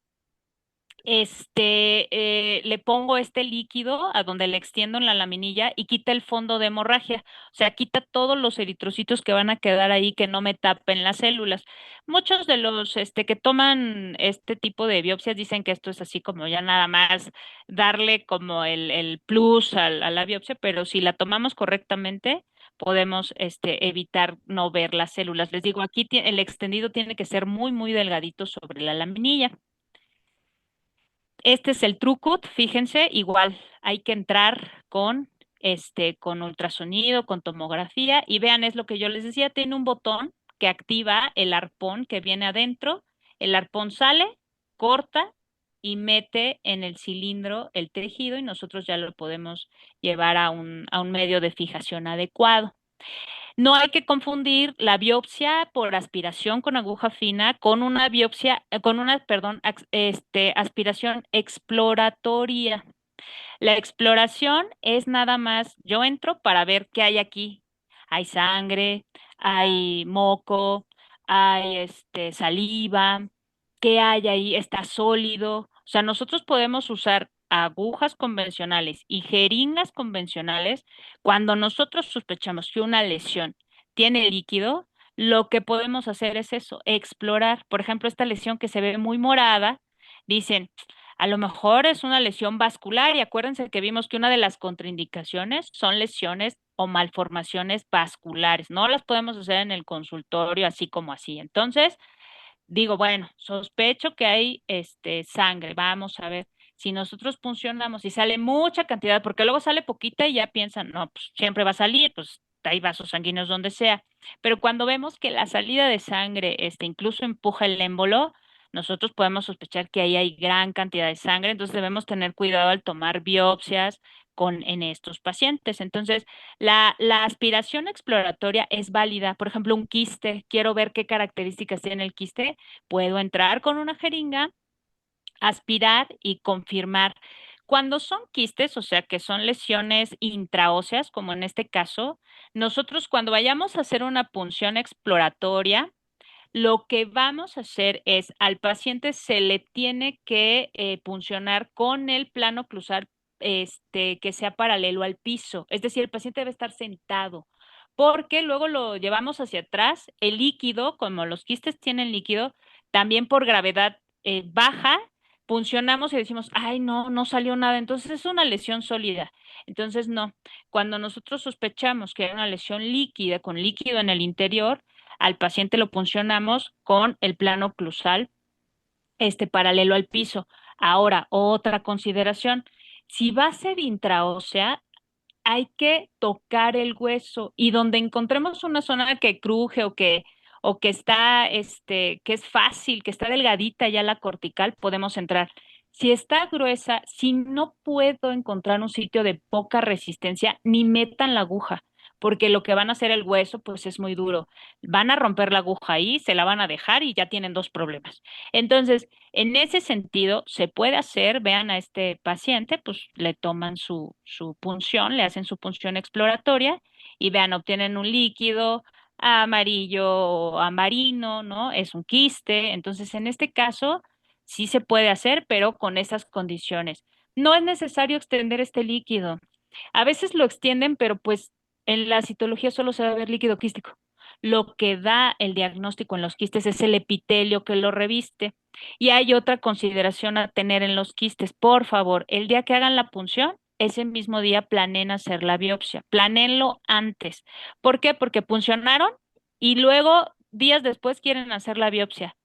S1: le pongo este líquido a donde le extiendo en la laminilla y quita el fondo de hemorragia, o sea, quita todos los eritrocitos que van a quedar ahí que no me tapen las células. Muchos de los que toman este tipo de biopsias dicen que esto es así como ya nada más darle como el plus a la biopsia, pero si la tomamos correctamente, podemos evitar no ver las células. Les digo, aquí el extendido tiene que ser muy, muy delgadito sobre la laminilla. Este es el TrueCut, fíjense, igual hay que entrar con ultrasonido, con tomografía y vean, es lo que yo les decía, tiene un botón que activa el arpón que viene adentro, el arpón sale, corta y mete en el cilindro el tejido y nosotros ya lo podemos llevar a un medio de fijación adecuado. No hay que confundir la biopsia por aspiración con aguja fina con una biopsia, perdón, aspiración exploratoria. La exploración es nada más, yo entro para ver qué hay aquí. Hay sangre, hay moco, hay saliva, qué hay ahí, está sólido. O sea, nosotros podemos usar agujas convencionales y jeringas convencionales cuando nosotros sospechamos que una lesión tiene líquido. Lo que podemos hacer es eso, explorar. Por ejemplo, esta lesión que se ve muy morada, dicen, a lo mejor es una lesión vascular y acuérdense que vimos que una de las contraindicaciones son lesiones o malformaciones vasculares. No las podemos hacer en el consultorio así como así. Entonces, digo, bueno, sospecho que hay sangre. Vamos a ver si nosotros funcionamos y sale mucha cantidad, porque luego sale poquita y ya piensan, no, pues siempre va a salir, pues hay vasos sanguíneos donde sea. Pero cuando vemos que la salida de sangre incluso empuja el émbolo, nosotros podemos sospechar que ahí hay gran cantidad de sangre, entonces debemos tener cuidado al tomar biopsias en estos pacientes. Entonces, la aspiración exploratoria es válida. Por ejemplo, un quiste, quiero ver qué características tiene el quiste, puedo entrar con una jeringa, aspirar y confirmar. Cuando son quistes, o sea, que son lesiones intraóseas, como en este caso, nosotros cuando vayamos a hacer una punción exploratoria, lo que vamos a hacer es al paciente se le tiene que puncionar con el plano cruzar que sea paralelo al piso. Es decir, el paciente debe estar sentado, porque luego lo llevamos hacia atrás. El líquido, como los quistes tienen líquido, también por gravedad baja, puncionamos y decimos, ay, no, no salió nada. Entonces es una lesión sólida. Entonces, no. Cuando nosotros sospechamos que hay una lesión líquida con líquido en el interior, al paciente lo puncionamos con el plano oclusal, paralelo al piso. Ahora, otra consideración, si va a ser intraósea, hay que tocar el hueso y donde encontremos una zona que cruje o que está, que es fácil, que está delgadita ya la cortical, podemos entrar. Si está gruesa, si no puedo encontrar un sitio de poca resistencia, ni metan la aguja, porque lo que van a hacer el hueso, pues es muy duro. Van a romper la aguja ahí, se la van a dejar y ya tienen dos problemas. Entonces, en ese sentido, se puede hacer, vean a este paciente, pues le toman su punción, le hacen su punción exploratoria y vean, obtienen un líquido amarillo o amarino, ¿no? Es un quiste. Entonces, en este caso, sí se puede hacer, pero con esas condiciones. No es necesario extender este líquido. A veces lo extienden, pero pues en la citología solo se va a ver líquido quístico. Lo que da el diagnóstico en los quistes es el epitelio que lo reviste. Y hay otra consideración a tener en los quistes. Por favor, el día que hagan la punción, ese mismo día planeen hacer la biopsia. Planeenlo antes. ¿Por qué? Porque puncionaron y luego, días después, quieren hacer la biopsia.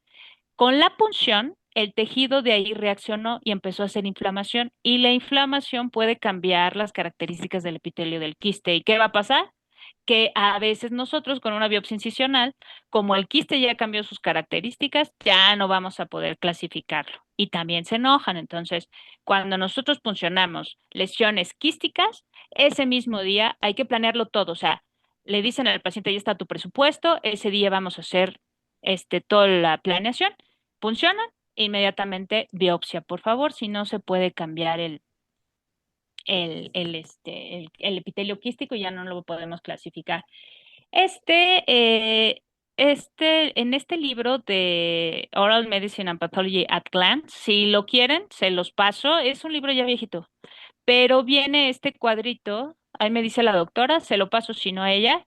S1: Con la punción, el tejido de ahí reaccionó y empezó a hacer inflamación. Y la inflamación puede cambiar las características del epitelio del quiste. ¿Y qué va a pasar? Que a veces nosotros con una biopsia incisional, como el quiste ya cambió sus características, ya no vamos a poder clasificarlo. Y también se enojan. Entonces, cuando nosotros puncionamos lesiones quísticas, ese mismo día hay que planearlo todo. O sea, le dicen al paciente, ya está tu presupuesto, ese día vamos a hacer toda la planeación. Puncionan, inmediatamente biopsia, por favor, si no se puede cambiar el epitelio quístico y ya no lo podemos clasificar. Este, eh, en este libro de Oral Medicine and Pathology at Glance, si lo quieren, se los paso. Es un libro ya viejito, pero viene este cuadrito, ahí me dice la doctora, se lo paso si no a ella.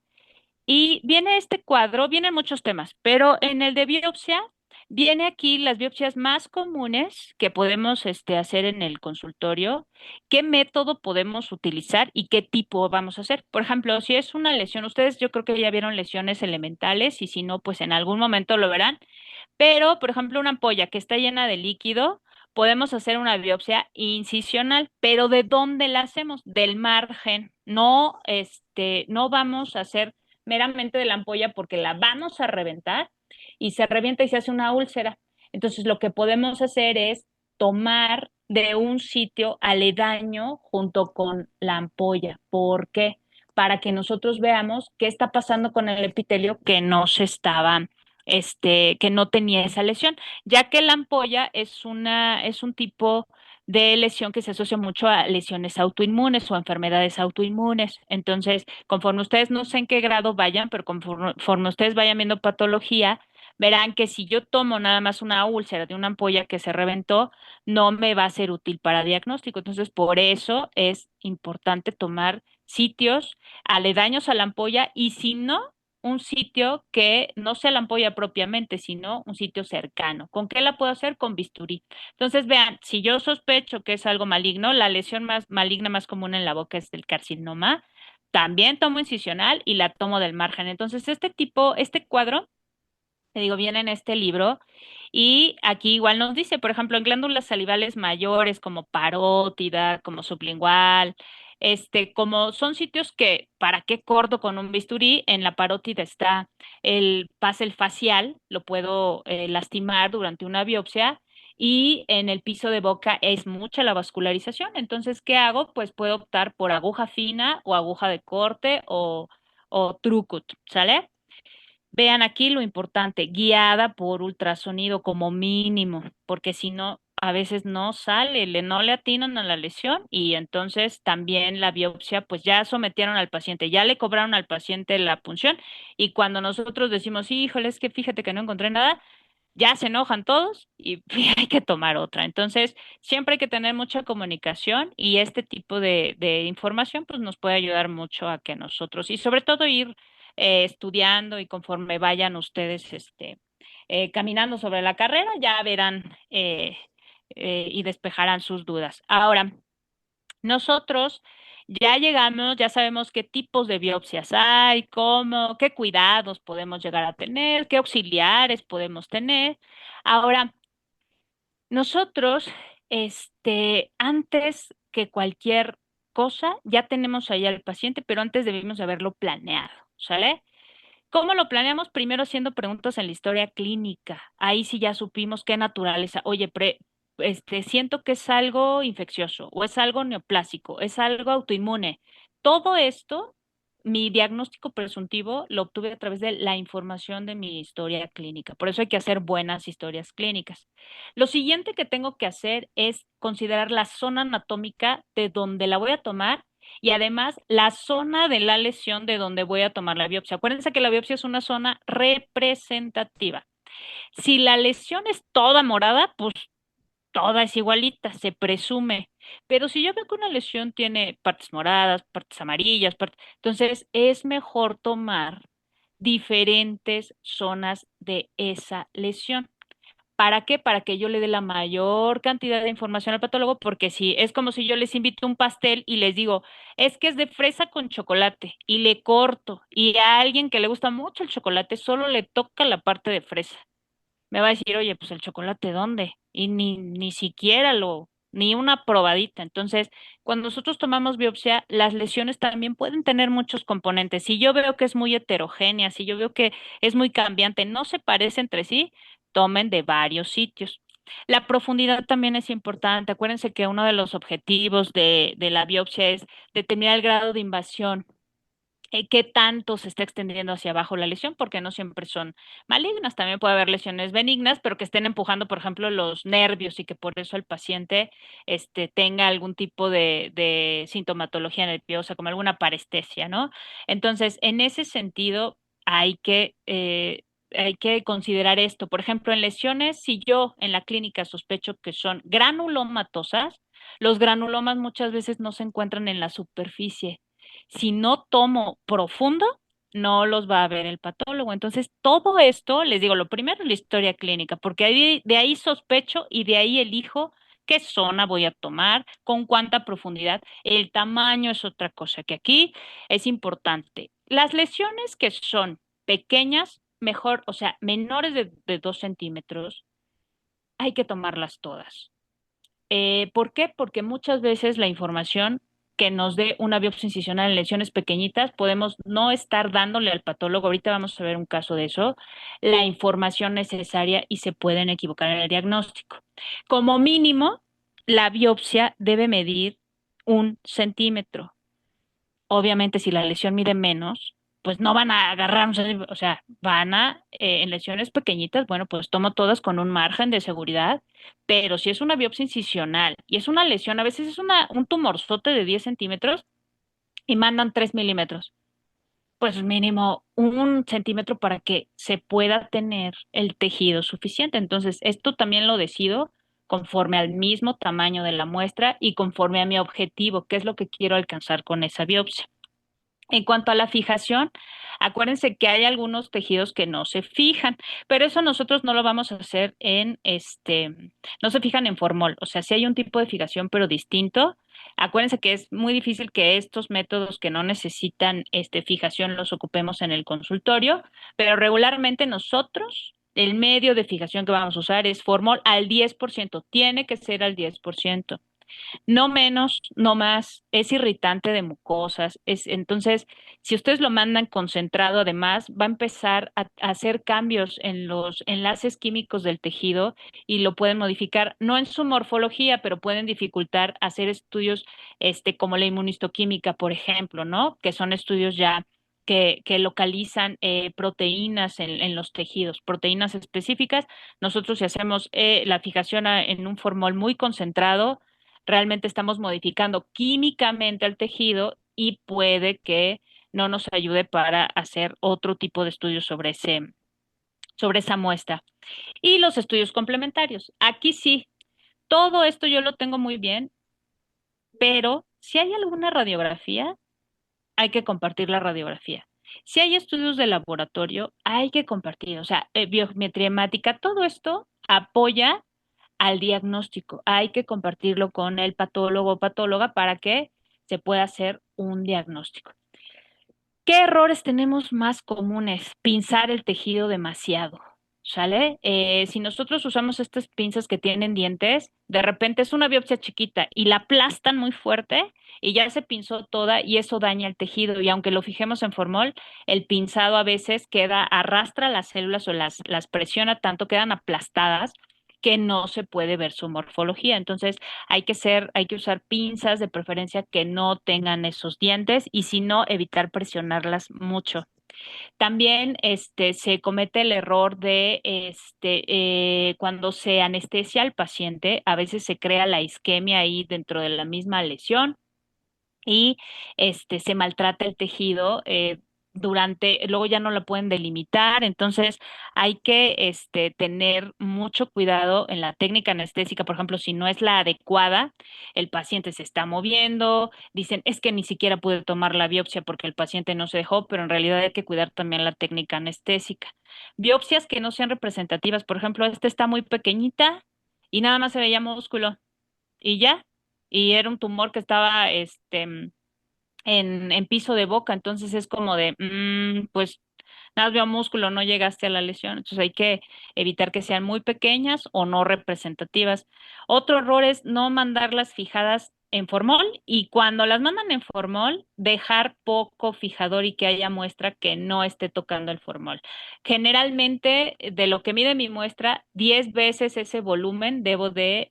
S1: Y viene este cuadro, vienen muchos temas, pero en el de biopsia, viene aquí las biopsias más comunes que podemos hacer en el consultorio, qué método podemos utilizar y qué tipo vamos a hacer. Por ejemplo, si es una lesión, ustedes yo creo que ya vieron lesiones elementales y si no, pues en algún momento lo verán. Pero, por ejemplo, una ampolla que está llena de líquido, podemos hacer una biopsia incisional, pero ¿de dónde la hacemos? Del margen. No, no vamos a hacer meramente de la ampolla porque la vamos a reventar y se revienta y se hace una úlcera. Entonces, lo que podemos hacer es tomar de un sitio aledaño junto con la ampolla. ¿Por qué? Para que nosotros veamos qué está pasando con el epitelio que no se estaba que no tenía esa lesión, ya que la ampolla es un tipo de lesión que se asocia mucho a lesiones autoinmunes o enfermedades autoinmunes. Entonces, conforme ustedes no sé en qué grado vayan, pero conforme ustedes vayan viendo patología, verán que si yo tomo nada más una úlcera de una ampolla que se reventó, no me va a ser útil para diagnóstico. Entonces, por eso es importante tomar sitios aledaños a la ampolla y si no, un sitio que no sea la ampolla propiamente, sino un sitio cercano. ¿Con qué la puedo hacer? Con bisturí. Entonces, vean, si yo sospecho que es algo maligno, la lesión más maligna más común en la boca es el carcinoma, también tomo incisional y la tomo del margen. Entonces, este cuadro, te digo, viene en este libro y aquí igual nos dice, por ejemplo, en glándulas salivales mayores como parótida, como sublingual, como son sitios que, ¿para qué corto con un bisturí? En la parótida está el pase facial, lo puedo lastimar durante una biopsia. Y en el piso de boca es mucha la vascularización. Entonces, ¿qué hago? Pues puedo optar por aguja fina o aguja de corte o trucut, ¿sale? Vean aquí lo importante, guiada por ultrasonido como mínimo, porque si no, a veces no sale, no le atinan a la lesión y entonces también la biopsia, pues ya sometieron al paciente, ya le cobraron al paciente la punción y cuando nosotros decimos, híjole, es que fíjate que no encontré nada, ya se enojan todos y hay que tomar otra. Entonces, siempre hay que tener mucha comunicación y este tipo de información pues nos puede ayudar mucho a que nosotros y sobre todo ir estudiando y conforme vayan ustedes caminando sobre la carrera, ya verán y despejarán sus dudas. Ahora, nosotros ya llegamos, ya sabemos qué tipos de biopsias hay, cómo, qué cuidados podemos llegar a tener, qué auxiliares podemos tener. Ahora, nosotros, antes que cualquier cosa, ya tenemos ahí al paciente, pero antes debimos de haberlo planeado, ¿sale? ¿Cómo lo planeamos? Primero haciendo preguntas en la historia clínica. Ahí sí ya supimos qué naturaleza. Oye, siento que es algo infeccioso o es algo neoplásico, es algo autoinmune. Todo esto, mi diagnóstico presuntivo lo obtuve a través de la información de mi historia clínica. Por eso hay que hacer buenas historias clínicas. Lo siguiente que tengo que hacer es considerar la zona anatómica de donde la voy a tomar y además la zona de la lesión de donde voy a tomar la biopsia. Acuérdense que la biopsia es una zona representativa. Si la lesión es toda morada, pues toda es igualita, se presume. Pero si yo veo que una lesión tiene partes moradas, partes amarillas, entonces es mejor tomar diferentes zonas de esa lesión. ¿Para qué? Para que yo le dé la mayor cantidad de información al patólogo, porque si es como si yo les invito un pastel y les digo, es que es de fresa con chocolate y le corto y a alguien que le gusta mucho el chocolate solo le toca la parte de fresa. Me va a decir, oye, pues el chocolate, ¿dónde? Y ni siquiera ni una probadita. Entonces, cuando nosotros tomamos biopsia, las lesiones también pueden tener muchos componentes. Si yo veo que es muy heterogénea, si yo veo que es muy cambiante, no se parece entre sí, tomen de varios sitios. La profundidad también es importante. Acuérdense que uno de los objetivos de la biopsia es determinar el grado de invasión qué tanto se está extendiendo hacia abajo la lesión, porque no siempre son malignas, también puede haber lesiones benignas, pero que estén empujando, por ejemplo, los nervios y que por eso el paciente tenga algún tipo de sintomatología nerviosa, como alguna parestesia, ¿no? Entonces, en ese sentido, hay que hay que considerar esto. Por ejemplo, en lesiones, si yo en la clínica sospecho que son granulomatosas, los granulomas muchas veces no se encuentran en la superficie. Si no tomo profundo, no los va a ver el patólogo. Entonces, todo esto, les digo, lo primero es la historia clínica, porque de ahí sospecho y de ahí elijo qué zona voy a tomar, con cuánta profundidad. El tamaño es otra cosa que aquí es importante. Las lesiones que son pequeñas, mejor, o sea, menores de 2 centímetros, hay que tomarlas todas. ¿Por qué? Porque muchas veces la información que nos dé una biopsia incisional en lesiones pequeñitas, podemos no estar dándole al patólogo, ahorita vamos a ver un caso de eso, la información necesaria y se pueden equivocar en el diagnóstico. Como mínimo, la biopsia debe medir 1 centímetro. Obviamente, si la lesión mide menos, pues no van a agarrar, o sea, van a, en lesiones pequeñitas, bueno, pues tomo todas con un margen de seguridad, pero si es una biopsia incisional y es una lesión, a veces es un tumorzote de 10 centímetros y mandan 3 milímetros, pues mínimo 1 centímetro para que se pueda tener el tejido suficiente. Entonces, esto también lo decido conforme al mismo tamaño de la muestra y conforme a mi objetivo, qué es lo que quiero alcanzar con esa biopsia. En cuanto a la fijación, acuérdense que hay algunos tejidos que no se fijan, pero eso nosotros no lo vamos a hacer no se fijan en formol, o sea, sí hay un tipo de fijación, pero distinto. Acuérdense que es muy difícil que estos métodos que no necesitan fijación los ocupemos en el consultorio, pero regularmente nosotros, el medio de fijación que vamos a usar es formol al 10%, tiene que ser al 10%. No menos, no más, es irritante de mucosas. Entonces, si ustedes lo mandan concentrado, además, va a empezar a hacer cambios en los enlaces químicos del tejido y lo pueden modificar, no en su morfología, pero pueden dificultar hacer estudios como la inmunistoquímica, por ejemplo, ¿no? Que son estudios ya que localizan proteínas en los tejidos, proteínas específicas. Nosotros si hacemos la fijación en un formol muy concentrado, realmente estamos modificando químicamente al tejido y puede que no nos ayude para hacer otro tipo de estudios sobre esa muestra. Y los estudios complementarios. Aquí sí, todo esto yo lo tengo muy bien, pero si hay alguna radiografía, hay que compartir la radiografía. Si hay estudios de laboratorio, hay que compartir, o sea, biometría hemática, todo esto apoya al diagnóstico. Hay que compartirlo con el patólogo o patóloga para que se pueda hacer un diagnóstico. ¿Qué errores tenemos más comunes? Pinzar el tejido demasiado. ¿Sale? Si nosotros usamos estas pinzas que tienen dientes, de repente es una biopsia chiquita y la aplastan muy fuerte y ya se pinzó toda y eso daña el tejido. Y aunque lo fijemos en formol, el pinzado a veces arrastra las células o las presiona tanto, quedan aplastadas que no se puede ver su morfología. Entonces, hay que usar pinzas de preferencia que no tengan esos dientes y si no, evitar presionarlas mucho. También se comete el error de cuando se anestesia al paciente, a veces se crea la isquemia ahí dentro de la misma lesión y se maltrata el tejido luego ya no lo pueden delimitar, entonces hay que tener mucho cuidado en la técnica anestésica, por ejemplo, si no es la adecuada, el paciente se está moviendo, dicen, es que ni siquiera pude tomar la biopsia porque el paciente no se dejó, pero en realidad hay que cuidar también la técnica anestésica. Biopsias que no sean representativas, por ejemplo, esta está muy pequeñita y nada más se veía músculo y ya, y era un tumor que estaba en piso de boca, entonces es como de, pues nada, veo músculo, no llegaste a la lesión, entonces hay que evitar que sean muy pequeñas o no representativas. Otro error es no mandarlas fijadas en formol y cuando las mandan en formol, dejar poco fijador y que haya muestra que no esté tocando el formol. Generalmente, de lo que mide mi muestra, 10 veces ese volumen debo de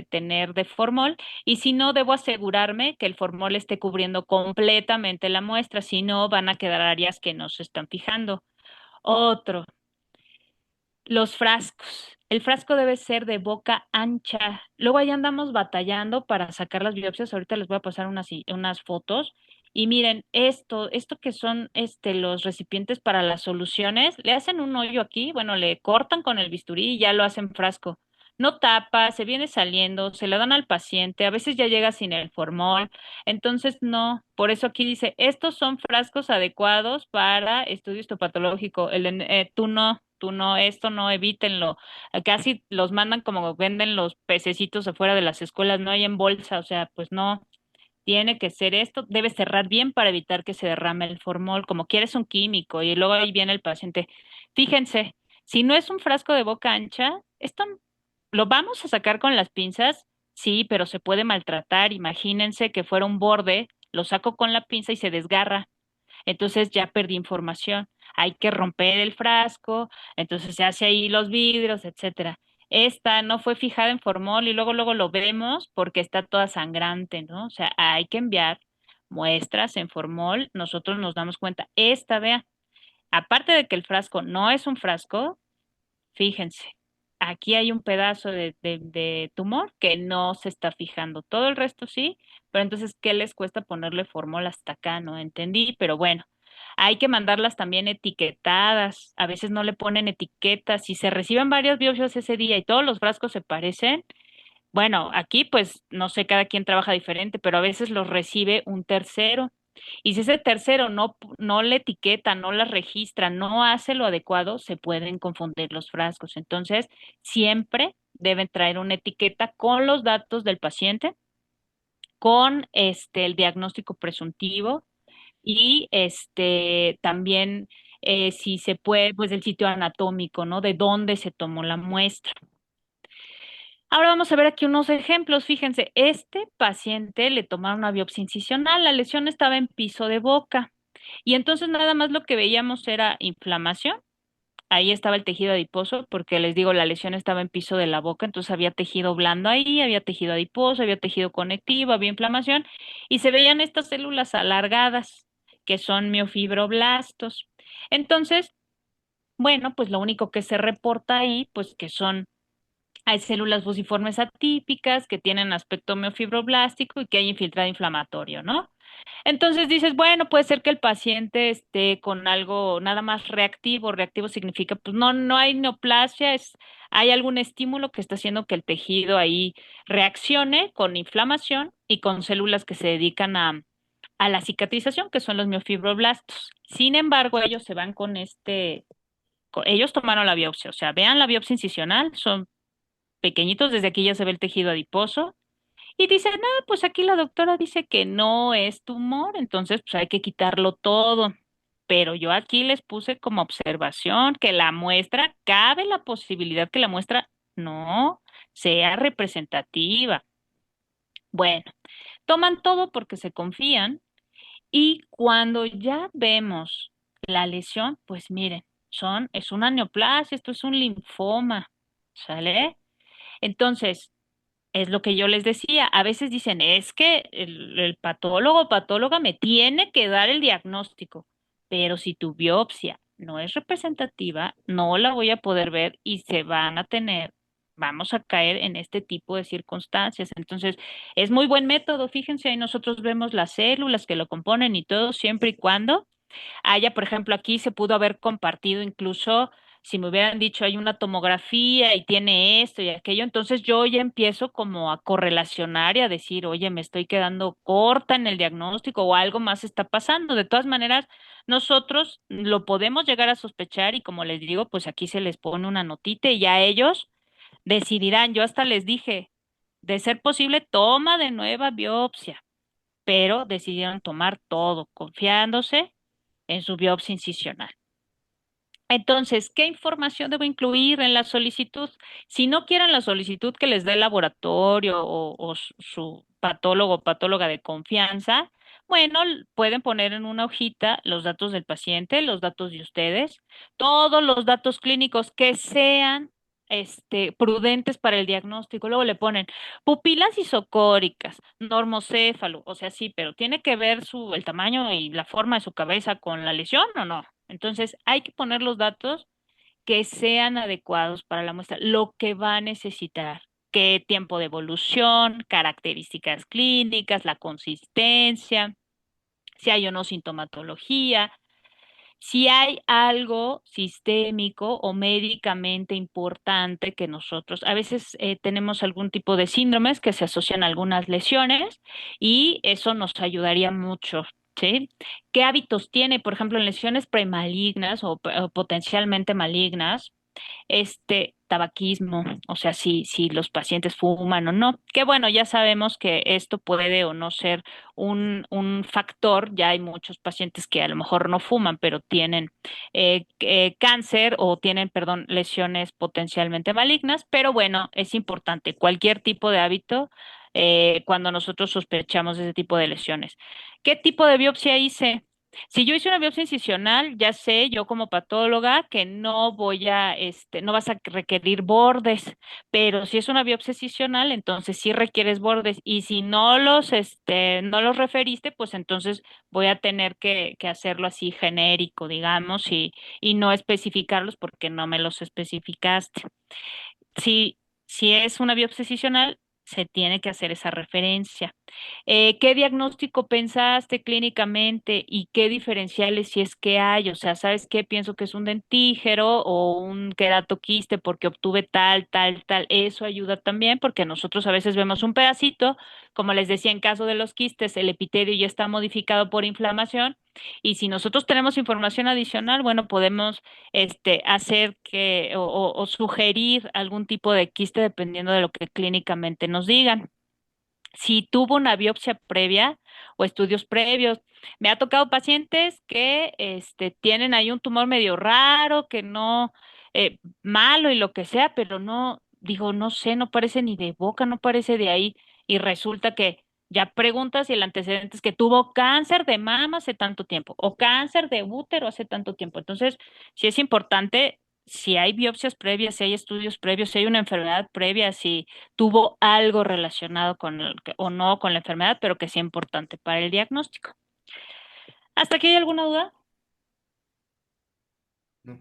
S1: tener de formol y si no, debo asegurarme que el formol esté cubriendo completamente la muestra, si no, van a quedar áreas que no se están fijando. Otro, los frascos. El frasco debe ser de boca ancha. Luego ahí andamos batallando para sacar las biopsias. Ahorita les voy a pasar unas fotos Y miren, esto que son los recipientes para las soluciones, le hacen un hoyo aquí, bueno, le cortan con el bisturí y ya lo hacen frasco. No tapa, se viene saliendo, se le dan al paciente, a veces ya llega sin el formol, entonces no, por eso aquí dice, estos son frascos adecuados para estudio histopatológico. Tú no, esto no, evítenlo. Casi los mandan como venden los pececitos afuera de las escuelas, no hay en bolsa, o sea, pues no. Tiene que ser esto, debe cerrar bien para evitar que se derrame el formol, como quieres un químico, y luego ahí viene el paciente. Fíjense, si no es un frasco de boca ancha, esto lo vamos a sacar con las pinzas, sí, pero se puede maltratar. Imagínense que fuera un borde, lo saco con la pinza y se desgarra. Entonces ya perdí información. Hay que romper el frasco, entonces se hace ahí los vidrios, etcétera. Esta no fue fijada en formol y luego lo vemos porque está toda sangrante, ¿no? O sea, hay que enviar muestras en formol, nosotros nos damos cuenta. Esta, vea, aparte de que el frasco no es un frasco, fíjense, aquí hay un pedazo de tumor que no se está fijando. Todo el resto sí, pero entonces, ¿qué les cuesta ponerle formol hasta acá? No entendí, pero bueno, hay que mandarlas también etiquetadas. A veces no le ponen etiquetas. Si se reciben varias biopsias ese día y todos los frascos se parecen, bueno, aquí pues no sé, cada quien trabaja diferente, pero a veces los recibe un tercero. Y si ese tercero no le etiqueta, no la registra, no hace lo adecuado, se pueden confundir los frascos. Entonces, siempre deben traer una etiqueta con los datos del paciente, con el diagnóstico presuntivo y también si se puede, pues el sitio anatómico, ¿no? De dónde se tomó la muestra. Ahora vamos a ver aquí unos ejemplos. Fíjense, este paciente le tomaron una biopsia incisional, la lesión estaba en piso de boca y entonces nada más lo que veíamos era inflamación. Ahí estaba el tejido adiposo, porque les digo, la lesión estaba en piso de la boca, entonces había tejido blando ahí, había tejido adiposo, había tejido conectivo, había inflamación y se veían estas células alargadas, que son miofibroblastos. Entonces, bueno, pues lo único que se reporta ahí, pues que hay células fusiformes atípicas que tienen aspecto miofibroblástico y que hay infiltrado inflamatorio, ¿no? Entonces dices, bueno, puede ser que el paciente esté con algo nada más reactivo. Reactivo significa, pues no hay neoplasia, hay algún estímulo que está haciendo que el tejido ahí reaccione con inflamación y con células que se dedican a la cicatrización, que son los miofibroblastos. Sin embargo, ellos se van con ellos tomaron la biopsia, o sea, vean la biopsia incisional, son pequeñitos, desde aquí ya se ve el tejido adiposo. Y dice, no, pues aquí la doctora dice que no es tumor, entonces pues hay que quitarlo todo. Pero yo aquí les puse como observación que la muestra, cabe la posibilidad que la muestra no sea representativa. Bueno, toman todo porque se confían y cuando ya vemos la lesión, pues miren, es una neoplasia, esto es un linfoma, ¿sale? Entonces, es lo que yo les decía. A veces dicen, es que el patólogo o patóloga me tiene que dar el diagnóstico, pero si tu biopsia no es representativa, no la voy a poder ver y vamos a caer en este tipo de circunstancias. Entonces, es muy buen método. Fíjense, ahí nosotros vemos las células que lo componen y todo, siempre y cuando por ejemplo, aquí se pudo haber compartido incluso si me hubieran dicho hay una tomografía y tiene esto y aquello, entonces yo ya empiezo como a correlacionar y a decir, oye, me estoy quedando corta en el diagnóstico o algo más está pasando. De todas maneras, nosotros lo podemos llegar a sospechar y como les digo, pues aquí se les pone una notita y ya ellos decidirán. Yo hasta les dije, de ser posible, toma de nueva biopsia, pero decidieron tomar todo, confiándose en su biopsia incisional. Entonces, ¿qué información debo incluir en la solicitud? Si no quieren la solicitud que les dé el laboratorio o su patólogo o patóloga de confianza, bueno, pueden poner en una hojita los datos del paciente, los datos de ustedes, todos los datos clínicos que sean prudentes para el diagnóstico. Luego le ponen pupilas isocóricas, normocéfalo, o sea, sí, pero tiene que ver el tamaño y la forma de su cabeza con la lesión o no. Entonces, hay que poner los datos que sean adecuados para la muestra, lo que va a necesitar, qué tiempo de evolución, características clínicas, la consistencia, si hay o no sintomatología, si hay algo sistémico o médicamente importante que nosotros, a veces tenemos algún tipo de síndromes que se asocian a algunas lesiones y eso nos ayudaría mucho. ¿Sí? ¿Qué hábitos tiene, por ejemplo, en lesiones premalignas o potencialmente malignas? Tabaquismo, o sea, si los pacientes fuman o no, que bueno, ya sabemos que esto puede o no ser un factor, ya hay muchos pacientes que a lo mejor no fuman, pero tienen cáncer o tienen, perdón, lesiones potencialmente malignas, pero bueno, es importante cualquier tipo de hábito cuando nosotros sospechamos de ese tipo de lesiones. ¿Qué tipo de biopsia hice? Si yo hice una biopsia incisional, ya sé yo como patóloga que no voy a, no vas a requerir bordes, pero si es una biopsia incisional, entonces sí requieres bordes y si no los referiste, pues entonces voy a tener que hacerlo así genérico, digamos, y no especificarlos porque no me los especificaste. Si, si es una biopsia incisional, se tiene que hacer esa referencia. ¿Qué diagnóstico pensaste clínicamente y qué diferenciales si es que hay? O sea, ¿sabes qué? Pienso que es un dentígero o un queratoquiste porque obtuve tal, tal, tal. Eso ayuda también porque nosotros a veces vemos un pedacito, como les decía, en caso de los quistes, el epitelio ya está modificado por inflamación y si nosotros tenemos información adicional, bueno, podemos hacer o sugerir algún tipo de quiste dependiendo de lo que clínicamente nos digan. Si tuvo una biopsia previa o estudios previos. Me ha tocado pacientes que tienen ahí un tumor medio raro, que no, malo y lo que sea, pero no, digo, no sé, no parece ni de boca, no parece de ahí. Y resulta que ya preguntas si el antecedente es que tuvo cáncer de mama hace tanto tiempo o cáncer de útero hace tanto tiempo. Entonces, sí es importante si hay biopsias previas, si hay estudios previos, si hay una enfermedad previa, si tuvo algo relacionado o no con la enfermedad, pero que sea importante para el diagnóstico. ¿Hasta aquí hay alguna duda?
S4: No.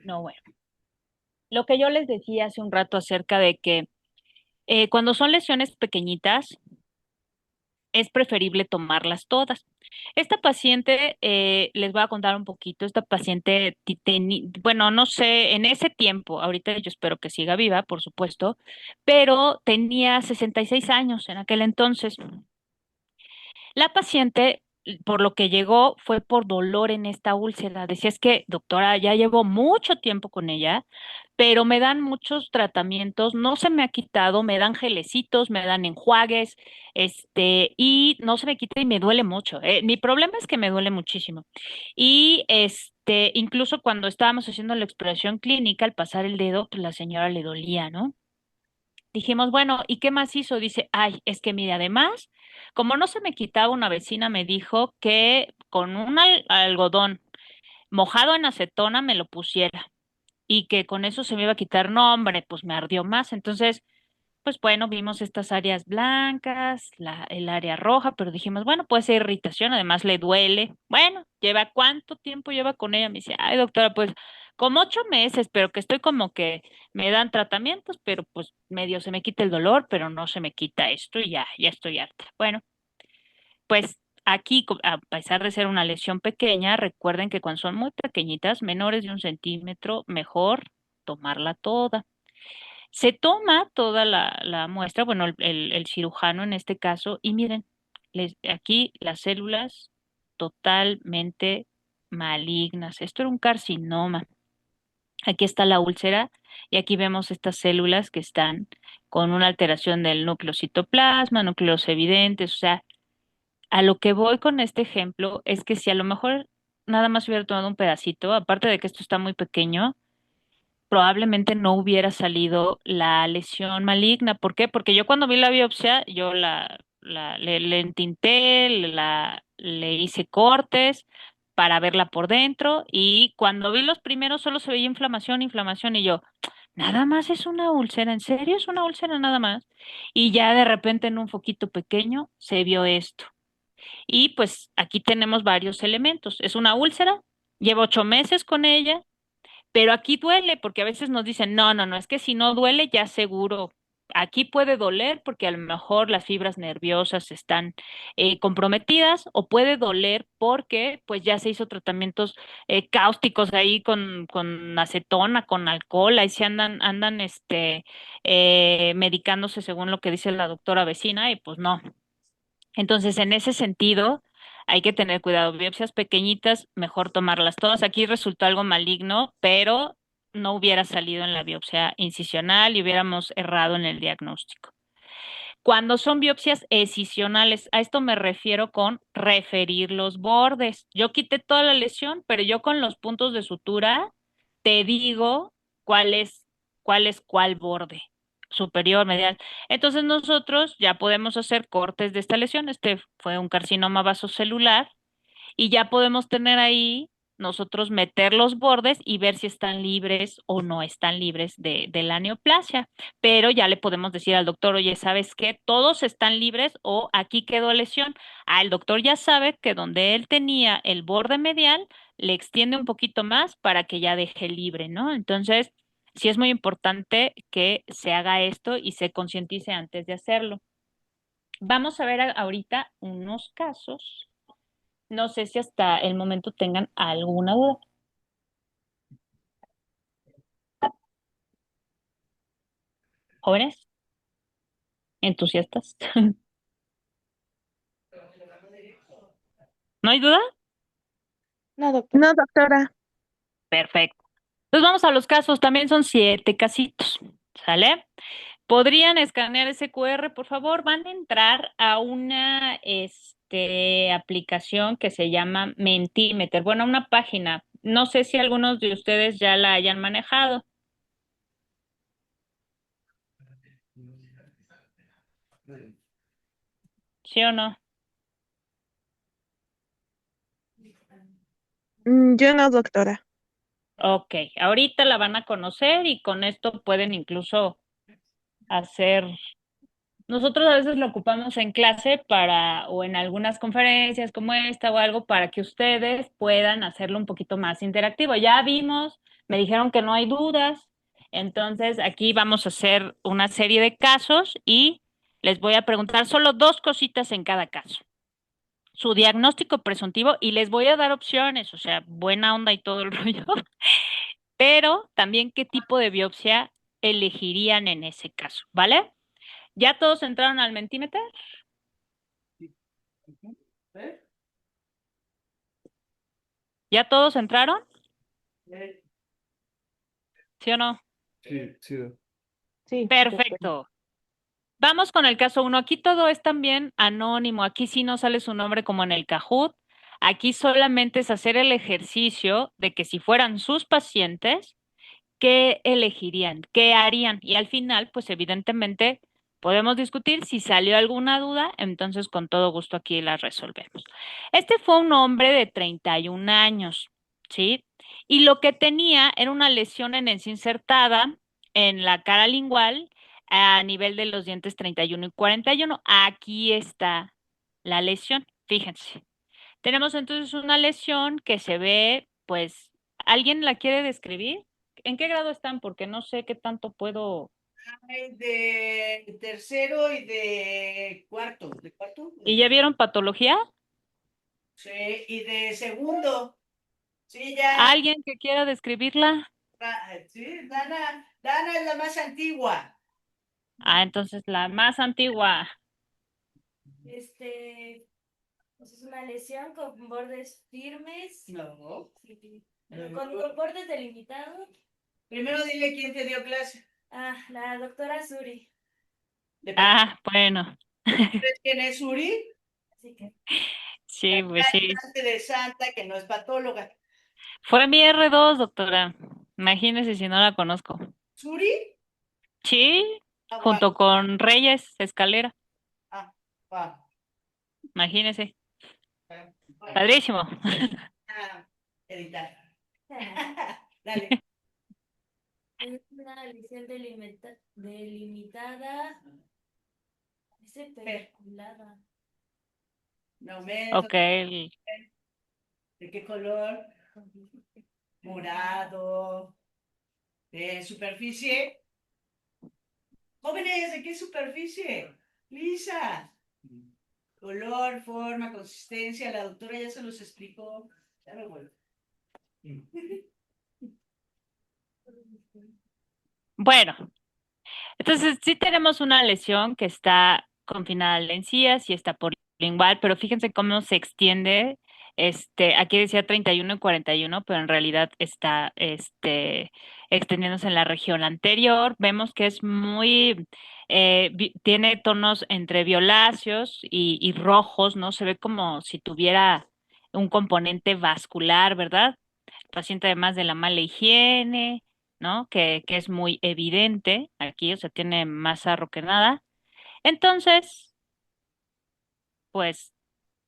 S1: No, bueno. Lo que yo les decía hace un rato acerca de que cuando son lesiones pequeñitas, es preferible tomarlas todas. Esta paciente, les voy a contar un poquito, esta paciente, bueno, no sé, en ese tiempo, ahorita yo espero que siga viva, por supuesto, pero tenía 66 años en aquel entonces. La paciente, por lo que llegó, fue por dolor en esta úlcera. Decía, es que, doctora, ya llevo mucho tiempo con ella, pero me dan muchos tratamientos, no se me ha quitado, me dan gelecitos, me dan enjuagues, y no se me quita y me duele mucho. Mi problema es que me duele muchísimo. Y incluso cuando estábamos haciendo la exploración clínica, al pasar el dedo, pues la señora le dolía, ¿no? Dijimos, bueno, ¿y qué más hizo? Dice, ay, es que mire, además, como no se me quitaba, una vecina me dijo que con un algodón mojado en acetona me lo pusiera y que con eso se me iba a quitar. No, hombre, pues me ardió más. Entonces, pues bueno, vimos estas áreas blancas, el área roja, pero dijimos, bueno, puede ser irritación, además le duele. Bueno, ¿lleva cuánto tiempo lleva con ella? Me dice, ay, doctora, pues como 8 meses, pero que estoy como que me dan tratamientos, pero pues medio se me quita el dolor, pero no se me quita esto y ya estoy harta. Bueno, pues aquí, a pesar de ser una lesión pequeña, recuerden que cuando son muy pequeñitas, menores de 1 centímetro, mejor tomarla toda. Se toma toda la muestra, bueno, el cirujano en este caso, y miren, aquí las células totalmente malignas. Esto era un carcinoma. Aquí está la úlcera y aquí vemos estas células que están con una alteración del núcleo citoplasma, núcleos evidentes. O sea, a lo que voy con este ejemplo es que si a lo mejor nada más hubiera tomado un pedacito, aparte de que esto está muy pequeño, probablemente no hubiera salido la lesión maligna. ¿Por qué? Porque yo cuando vi la biopsia, yo le entinté, le hice cortes para verla por dentro y cuando vi los primeros solo se veía inflamación, inflamación y yo, nada más es una úlcera, ¿en serio es una úlcera nada más? Y ya de repente en un foquito pequeño se vio esto. Y pues aquí tenemos varios elementos. Es una úlcera, llevo 8 meses con ella, pero aquí duele porque a veces nos dicen, no, no, no, es que si no duele ya seguro aquí puede doler porque a lo mejor las fibras nerviosas están comprometidas o puede doler porque pues ya se hizo tratamientos cáusticos ahí con acetona, con alcohol, ahí se andan medicándose según lo que dice la doctora vecina y pues no. Entonces, en ese sentido, hay que tener cuidado. Biopsias pequeñitas, mejor tomarlas todas. Aquí resultó algo maligno, pero no hubiera salido en la biopsia incisional y hubiéramos errado en el diagnóstico. Cuando son biopsias escisionales, a esto me refiero con referir los bordes. Yo quité toda la lesión, pero yo con los puntos de sutura te digo cuál es cuál borde, superior, medial. Entonces nosotros ya podemos hacer cortes de esta lesión. Este fue un carcinoma vasocelular y ya podemos tener ahí nosotros meter los bordes y ver si están libres o no están libres de la neoplasia. Pero ya le podemos decir al doctor, oye, ¿sabes qué? Todos están libres o aquí quedó lesión. El doctor ya sabe que donde él tenía el borde medial, le extiende un poquito más para que ya deje libre, ¿no? Entonces, sí es muy importante que se haga esto y se concientice antes de hacerlo. Vamos a ver ahorita unos casos. No sé si hasta el momento tengan alguna duda. Jóvenes, entusiastas. ¿No hay duda?
S3: No, doctora.
S5: No, doctora.
S1: Perfecto. Entonces vamos a los casos. También son 7 casitos. ¿Sale? ¿Podrían escanear ese QR, por favor? Van a entrar a una aplicación que se llama Mentimeter. Bueno, una página. No sé si algunos de ustedes ya la hayan manejado. ¿Sí o no?
S5: Yo no, doctora.
S1: Ok, ahorita la van a conocer y con esto pueden incluso hacer. Nosotros a veces lo ocupamos en clase para, o en algunas conferencias como esta o algo, para que ustedes puedan hacerlo un poquito más interactivo. Ya vimos, me dijeron que no hay dudas, entonces aquí vamos a hacer una serie de casos y les voy a preguntar solo 2 cositas en cada caso. Su diagnóstico presuntivo y les voy a dar opciones, o sea, buena onda y todo el rollo, pero también qué tipo de biopsia elegirían en ese caso, ¿vale? ¿Ya todos entraron al Mentimeter?
S2: ¿Eh?
S1: ¿Ya todos entraron?
S2: ¿Eh?
S1: ¿Sí o no?
S4: Sí, sí.
S3: Sí, doctora.
S1: Perfecto. Vamos con el caso 1. Aquí todo es también anónimo. Aquí sí no sale su nombre como en el Kahoot. Aquí solamente es hacer el ejercicio de que si fueran sus pacientes, ¿qué elegirían? ¿Qué harían? Y al final, pues evidentemente podemos discutir si salió alguna duda, entonces con todo gusto aquí la resolvemos. Este fue un hombre de 31 años, ¿sí? Y lo que tenía era una lesión en encía insertada en la cara lingual a nivel de los dientes 31 y 41. Aquí está la lesión, fíjense. Tenemos entonces una lesión que se ve, pues, ¿alguien la quiere describir? ¿En qué grado están? Porque no sé qué tanto puedo.
S2: Hay de tercero y de cuarto. ¿De cuarto?
S1: ¿Y ya vieron patología?
S2: Sí, y de segundo. Sí, ya.
S1: ¿Alguien que quiera describirla?
S2: Sí, Dana es la más antigua.
S1: Ah, entonces la más antigua.
S6: Pues es una lesión con bordes firmes,
S2: No.
S6: con bordes delimitados.
S2: Primero dile quién te dio clase.
S6: Ah, la doctora Suri.
S2: ¿De
S1: Ah, bueno.
S2: ¿Sabes quién es Uri?
S6: Así que,
S1: Sí, pues sí.
S2: De Santa, que no es patóloga.
S1: Fue mi R2, doctora. Imagínese si no la conozco.
S2: ¿Suri?
S1: Sí,
S2: Ah, guau.
S1: junto con Reyes Escalera.
S2: Ah, guau.
S1: Imagínese.
S2: Ah,
S1: Padrísimo.
S2: editar. Dale.
S6: es una lesión delimitada. Dice perculada.
S2: No menos.
S1: Ok.
S2: ¿De qué color? Morado. De superficie. Jóvenes, ¿de qué superficie? Lisa. Color, forma, consistencia. La doctora ya se los explicó. Ya me vuelvo.
S1: Bueno, entonces sí tenemos una lesión que está confinada a la encía, sí está por lingual, pero fíjense cómo se extiende. Aquí decía 31 y 41, pero en realidad está extendiéndose en la región anterior. Vemos que es muy, tiene tonos entre violáceos y rojos, ¿no? Se ve como si tuviera un componente vascular, ¿verdad? Paciente además de la mala higiene, ¿no? Que es muy evidente aquí, o sea, tiene más sarro que nada. Entonces, pues,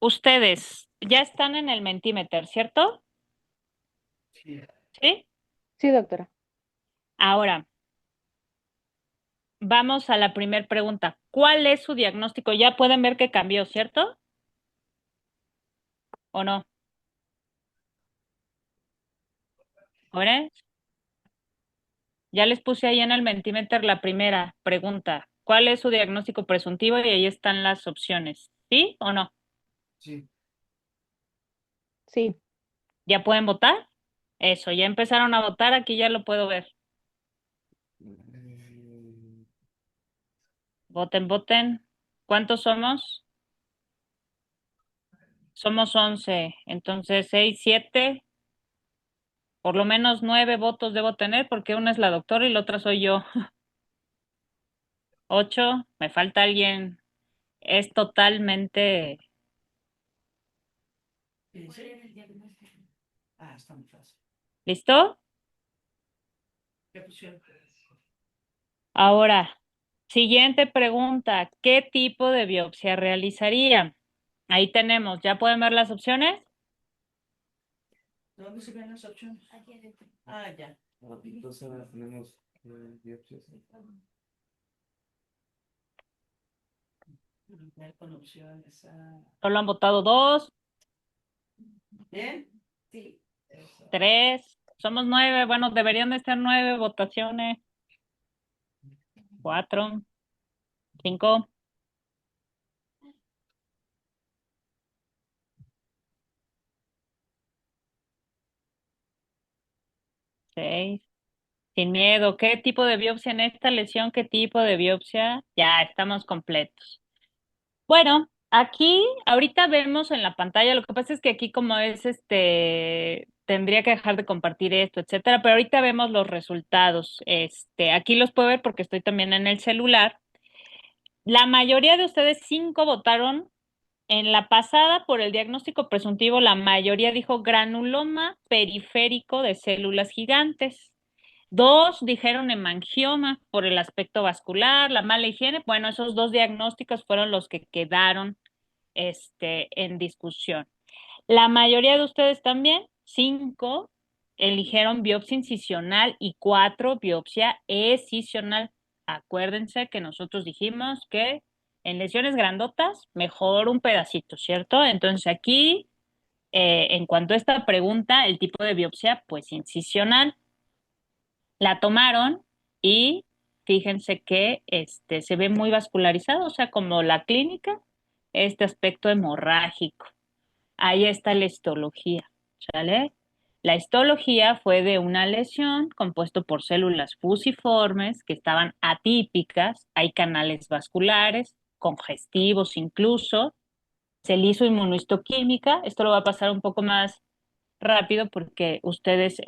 S1: ustedes ya están en el Mentimeter, ¿cierto?
S2: Sí.
S1: Sí.
S3: Sí, doctora.
S1: Ahora, vamos a la primera pregunta. ¿Cuál es su diagnóstico? Ya pueden ver que cambió, ¿cierto? ¿O no? ¿Jóvenes? Ya les puse ahí en el Mentimeter la primera pregunta. ¿Cuál es su diagnóstico presuntivo? Y ahí están las opciones. ¿Sí o no?
S4: Sí.
S3: Sí.
S1: ¿Ya pueden votar? Eso, ya empezaron a votar, aquí ya lo puedo ver. Voten, voten. ¿Cuántos somos? Somos 11, entonces 6, 7, por lo menos 9 votos debo tener porque una es la doctora y la otra soy yo. 8, me falta alguien. Es totalmente...
S2: ¿Qué dice? Ah, está muy fácil.
S1: ¿Listo?
S2: ¿Qué pusieron?
S1: Ahora, siguiente pregunta. ¿Qué tipo de biopsia realizaría? Ahí tenemos, ¿ya pueden ver las opciones?
S2: ¿Dónde se ven las opciones?
S6: Aquí adentro.
S2: Ah, ya.
S4: Entonces ahora tenemos biopsias.
S2: Ver con opciones. Ah.
S1: Solo han votado 2,
S2: ¿Bien?
S6: Sí.
S1: 3, somos 9. Bueno, deberían de estar 9 votaciones. 4, 5, 6. Sin miedo. ¿Qué tipo de biopsia en esta lesión? ¿Qué tipo de biopsia? Ya estamos completos. Bueno, aquí ahorita vemos en la pantalla, lo que pasa es que aquí como es tendría que dejar de compartir esto, etcétera, pero ahorita vemos los resultados. Aquí los puedo ver porque estoy también en el celular. La mayoría de ustedes, 5 votaron en la pasada por el diagnóstico presuntivo, la mayoría dijo granuloma periférico de células gigantes. 2 dijeron hemangioma por el aspecto vascular, la mala higiene. Bueno, esos 2 diagnósticos fueron los que quedaron en discusión. La mayoría de ustedes también, 5, eligieron biopsia incisional y 4 biopsia escisional. Acuérdense que nosotros dijimos que en lesiones grandotas, mejor un pedacito, ¿cierto? Entonces aquí, en cuanto a esta pregunta, el tipo de biopsia, pues incisional. La tomaron y fíjense que se ve muy vascularizado, o sea, como la clínica, este aspecto hemorrágico. Ahí está la histología, ¿sale? La histología fue de una lesión compuesto por células fusiformes que estaban atípicas, hay canales vasculares, congestivos incluso, se le hizo inmunohistoquímica, esto lo va a pasar un poco más rápido porque ustedes,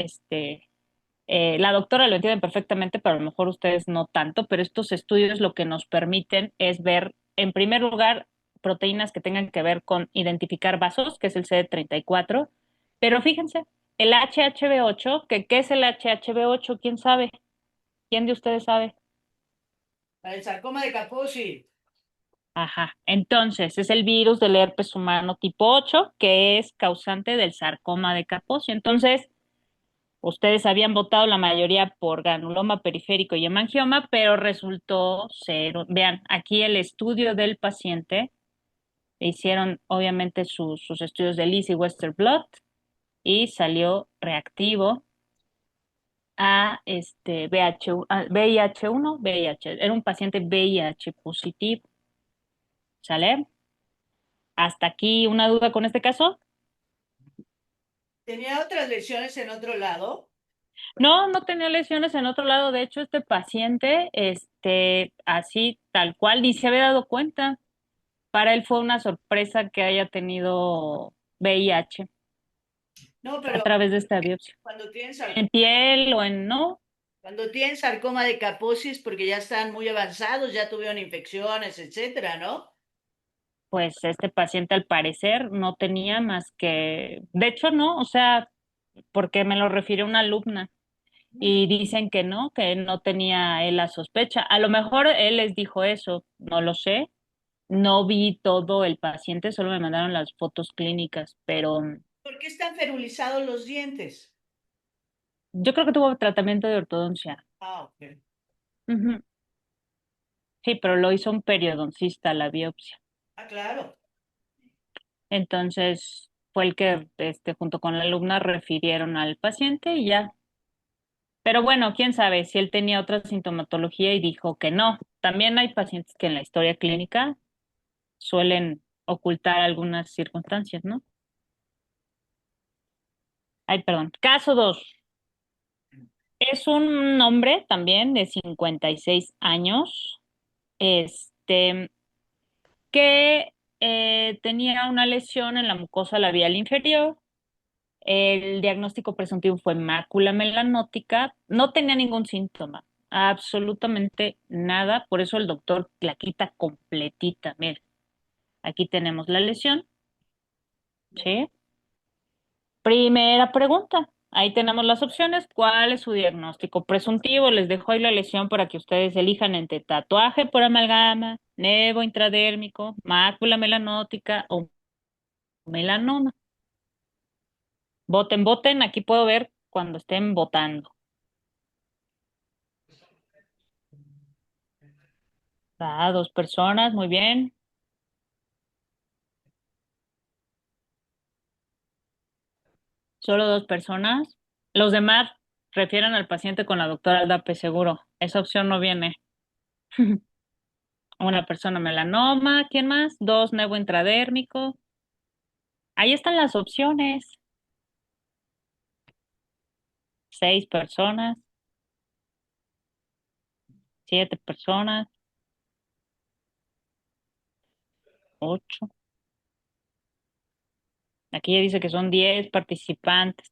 S1: la doctora lo entiende perfectamente, pero a lo mejor ustedes no tanto, pero estos estudios lo que nos permiten es ver, en primer lugar, proteínas que tengan que ver con identificar vasos, que es el CD34, pero fíjense, el HHV8, ¿qué es el HHV8? ¿Quién sabe? ¿Quién de ustedes sabe?
S2: Para el sarcoma de Kaposi.
S1: Ajá, entonces es el virus del herpes humano tipo 8 que es causante del sarcoma de Kaposi. Entonces, ustedes habían votado la mayoría por granuloma periférico y hemangioma, pero resultó ser, vean, aquí el estudio del paciente, hicieron obviamente sus estudios de Liz y Western blot y salió reactivo a VIH1, VIH. Era un paciente VIH positivo. ¿Sale? ¿Hasta aquí una duda con este caso?
S2: ¿Tenía otras lesiones en otro lado?
S1: No, no tenía lesiones en otro lado. De hecho, este paciente, así tal cual, ni se había dado cuenta. Para él fue una sorpresa que haya tenido VIH
S2: No,
S1: a
S2: pero
S1: través de esta biopsia.
S2: cuando tienen
S1: En piel o en no,
S2: cuando tienen sarcoma de Kaposi es porque ya están muy avanzados, ya tuvieron infecciones, etcétera, ¿no?
S1: pues este paciente al parecer no tenía más que, de hecho no, o sea, porque me lo refirió una alumna y dicen que no tenía él la sospecha. A lo mejor él les dijo eso, no lo sé. No vi todo el paciente, solo me mandaron las fotos clínicas, pero
S2: ¿Por qué están ferulizados los dientes?
S1: yo creo que tuvo tratamiento de ortodoncia.
S2: Ah, ok.
S1: Ujú. Sí, pero lo hizo un periodoncista la biopsia.
S2: Ah, claro.
S1: Entonces fue el que, junto con la alumna, refirieron al paciente y ya. Pero bueno, quién sabe si él tenía otra sintomatología y dijo que no. También hay pacientes que en la historia clínica suelen ocultar algunas circunstancias, ¿no? Ay, perdón. Caso 2. Es un hombre también de 56 años, este, que tenía una lesión en la mucosa labial inferior. El diagnóstico presuntivo fue mácula melanótica. No tenía ningún síntoma, absolutamente nada. Por eso el doctor la quita completita. Mira, aquí tenemos la lesión, ¿sí? Primera pregunta. Ahí tenemos las opciones. ¿Cuál es su diagnóstico presuntivo? Les dejo ahí la lesión para que ustedes elijan entre tatuaje por amalgama, nevo intradérmico, mácula melanótica o melanoma. Voten, voten. Aquí puedo ver cuando estén votando. Dos personas, muy bien. Solo dos personas. Los demás refieren al paciente con la doctora Aldape, seguro. Esa opción no viene. Una persona melanoma, ¿quién más? Dos nevo intradérmico. Ahí están las opciones. Seis personas, siete personas, ocho. Aquí ya dice que son 10 participantes.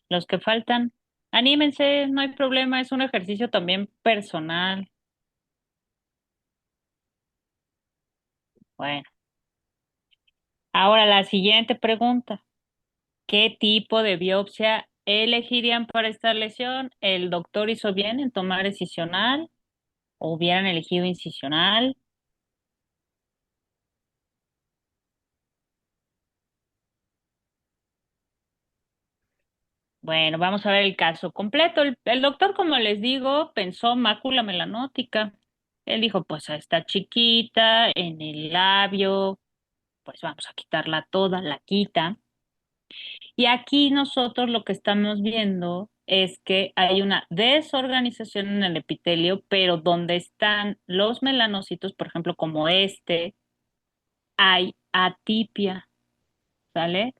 S1: Los que faltan, anímense, no hay problema, es un ejercicio también personal. Bueno, ahora la siguiente pregunta. ¿Qué tipo de biopsia elegirían para esta lesión? ¿El doctor hizo bien en tomar excisional o hubieran elegido incisional? Bueno, vamos a ver el caso completo. El doctor, como les digo, pensó mácula melanótica. Él dijo, pues está chiquita en el labio, pues vamos a quitarla toda, la quita. Y aquí nosotros lo que estamos viendo es que hay una desorganización en el epitelio, pero donde están los melanocitos, por ejemplo, como hay atipia, ¿sale?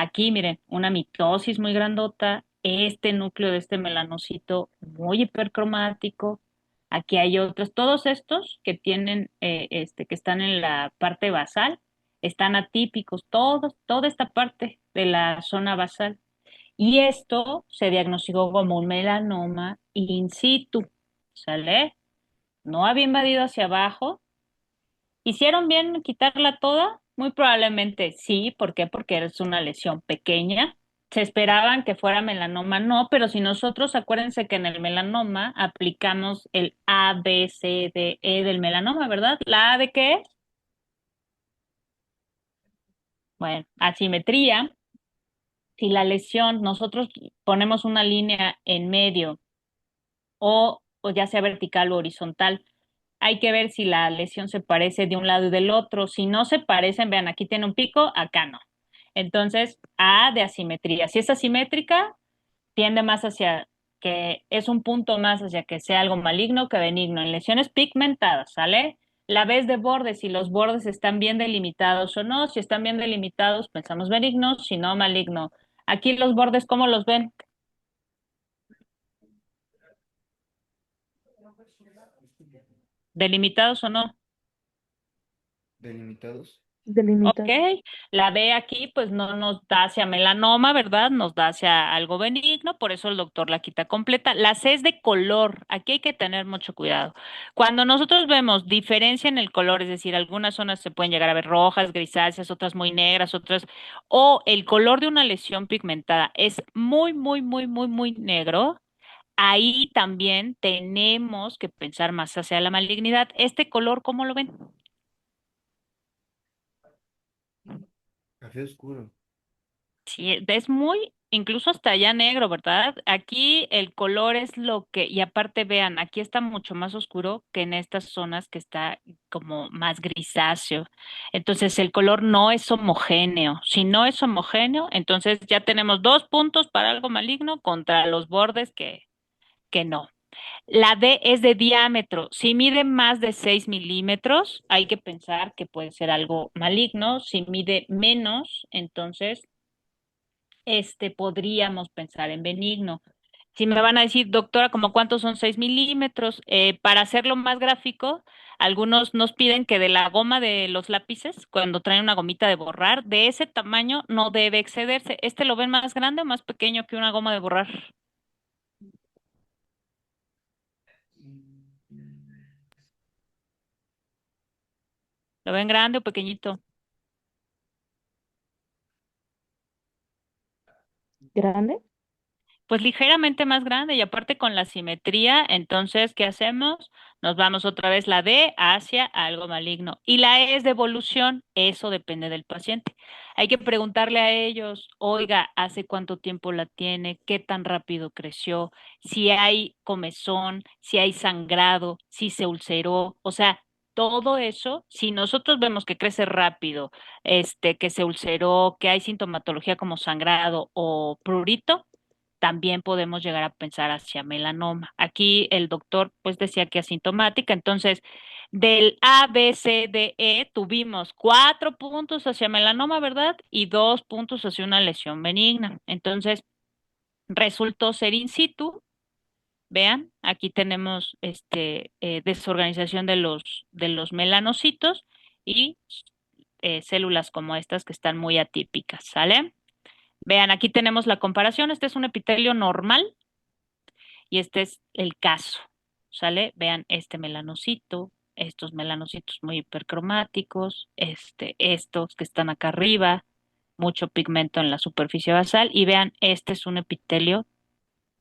S1: Aquí, miren, una mitosis muy grandota, este núcleo de este melanocito muy hipercromático. Aquí hay otros, todos estos que tienen, que están en la parte basal, están atípicos, todos, toda esta parte de la zona basal. Y esto se diagnosticó como un melanoma in situ, ¿sale? No había invadido hacia abajo. ¿Hicieron bien en quitarla toda? Muy probablemente sí. ¿Por qué? Porque es una lesión pequeña. Se esperaban que fuera melanoma, no, pero si nosotros, acuérdense que en el melanoma aplicamos el A, B, C, D, E del melanoma, ¿verdad? ¿La A de qué es? Bueno, asimetría. Si la lesión, nosotros ponemos una línea en medio o ya sea vertical o horizontal. Hay que ver si la lesión se parece de un lado y del otro. Si no se parecen, vean, aquí tiene un pico, acá no. Entonces, A de asimetría. Si es asimétrica, tiende más hacia que es un punto más hacia que sea algo maligno que benigno. En lesiones pigmentadas, ¿sale? La vez de bordes, si los bordes están bien delimitados o no. Si están bien delimitados, pensamos benigno, si no, maligno. Aquí los bordes, ¿cómo los ven? ¿Delimitados o no?
S4: Delimitados.
S1: Ok,
S3: Delimitado.
S1: la B aquí pues no nos da hacia melanoma, ¿verdad? Nos da hacia algo benigno, por eso el doctor la quita completa. La C es de color, aquí hay que tener mucho cuidado. Cuando nosotros vemos diferencia en el color, es decir, algunas zonas se pueden llegar a ver rojas, grisáceas, otras muy negras, otras, o el color de una lesión pigmentada es muy, muy, muy, muy, muy negro. Ahí también tenemos que pensar más hacia la malignidad. Este color, ¿cómo lo ven?
S4: Café oscuro.
S1: Sí, es muy, incluso hasta allá negro, ¿verdad? Aquí el color es lo que, y aparte vean, aquí está mucho más oscuro que en estas zonas que está como más grisáceo. Entonces el color no es homogéneo. Si no es homogéneo, entonces ya tenemos 2 puntos para algo maligno contra los bordes que no. La D es de diámetro. Si mide más de 6 milímetros, hay que pensar que puede ser algo maligno. Si mide menos, entonces podríamos pensar en benigno. Si me van a decir, doctora, ¿como cuántos son 6 milímetros? Para hacerlo más gráfico, algunos nos piden que de la goma de los lápices, cuando traen una gomita de borrar, de ese tamaño no debe excederse. ¿Este lo ven más grande o más pequeño que una goma de borrar? ¿Lo ven grande o pequeñito?
S3: ¿Grande?
S1: Pues ligeramente más grande y aparte con la simetría, entonces, ¿qué hacemos? Nos vamos otra vez la D hacia algo maligno. Y la E es de evolución, eso depende del paciente. Hay que preguntarle a ellos, oiga, ¿hace cuánto tiempo la tiene? ¿Qué tan rápido creció? Si hay comezón, si hay sangrado, si se ulceró, o sea, todo eso, si nosotros vemos que crece rápido, que se ulceró, que hay sintomatología como sangrado o prurito, también podemos llegar a pensar hacia melanoma. Aquí el doctor pues decía que asintomática, entonces del A, B, C, D, E tuvimos 4 puntos hacia melanoma, ¿verdad? Y 2 puntos hacia una lesión benigna. Entonces resultó ser in situ. Vean, aquí tenemos desorganización de los melanocitos y células como estas que están muy atípicas, ¿sale? Vean, aquí tenemos la comparación. Este es un epitelio normal y este es el caso, ¿sale? Vean este melanocito, estos melanocitos muy hipercromáticos, estos que están acá arriba, mucho pigmento en la superficie basal y vean, este es un epitelio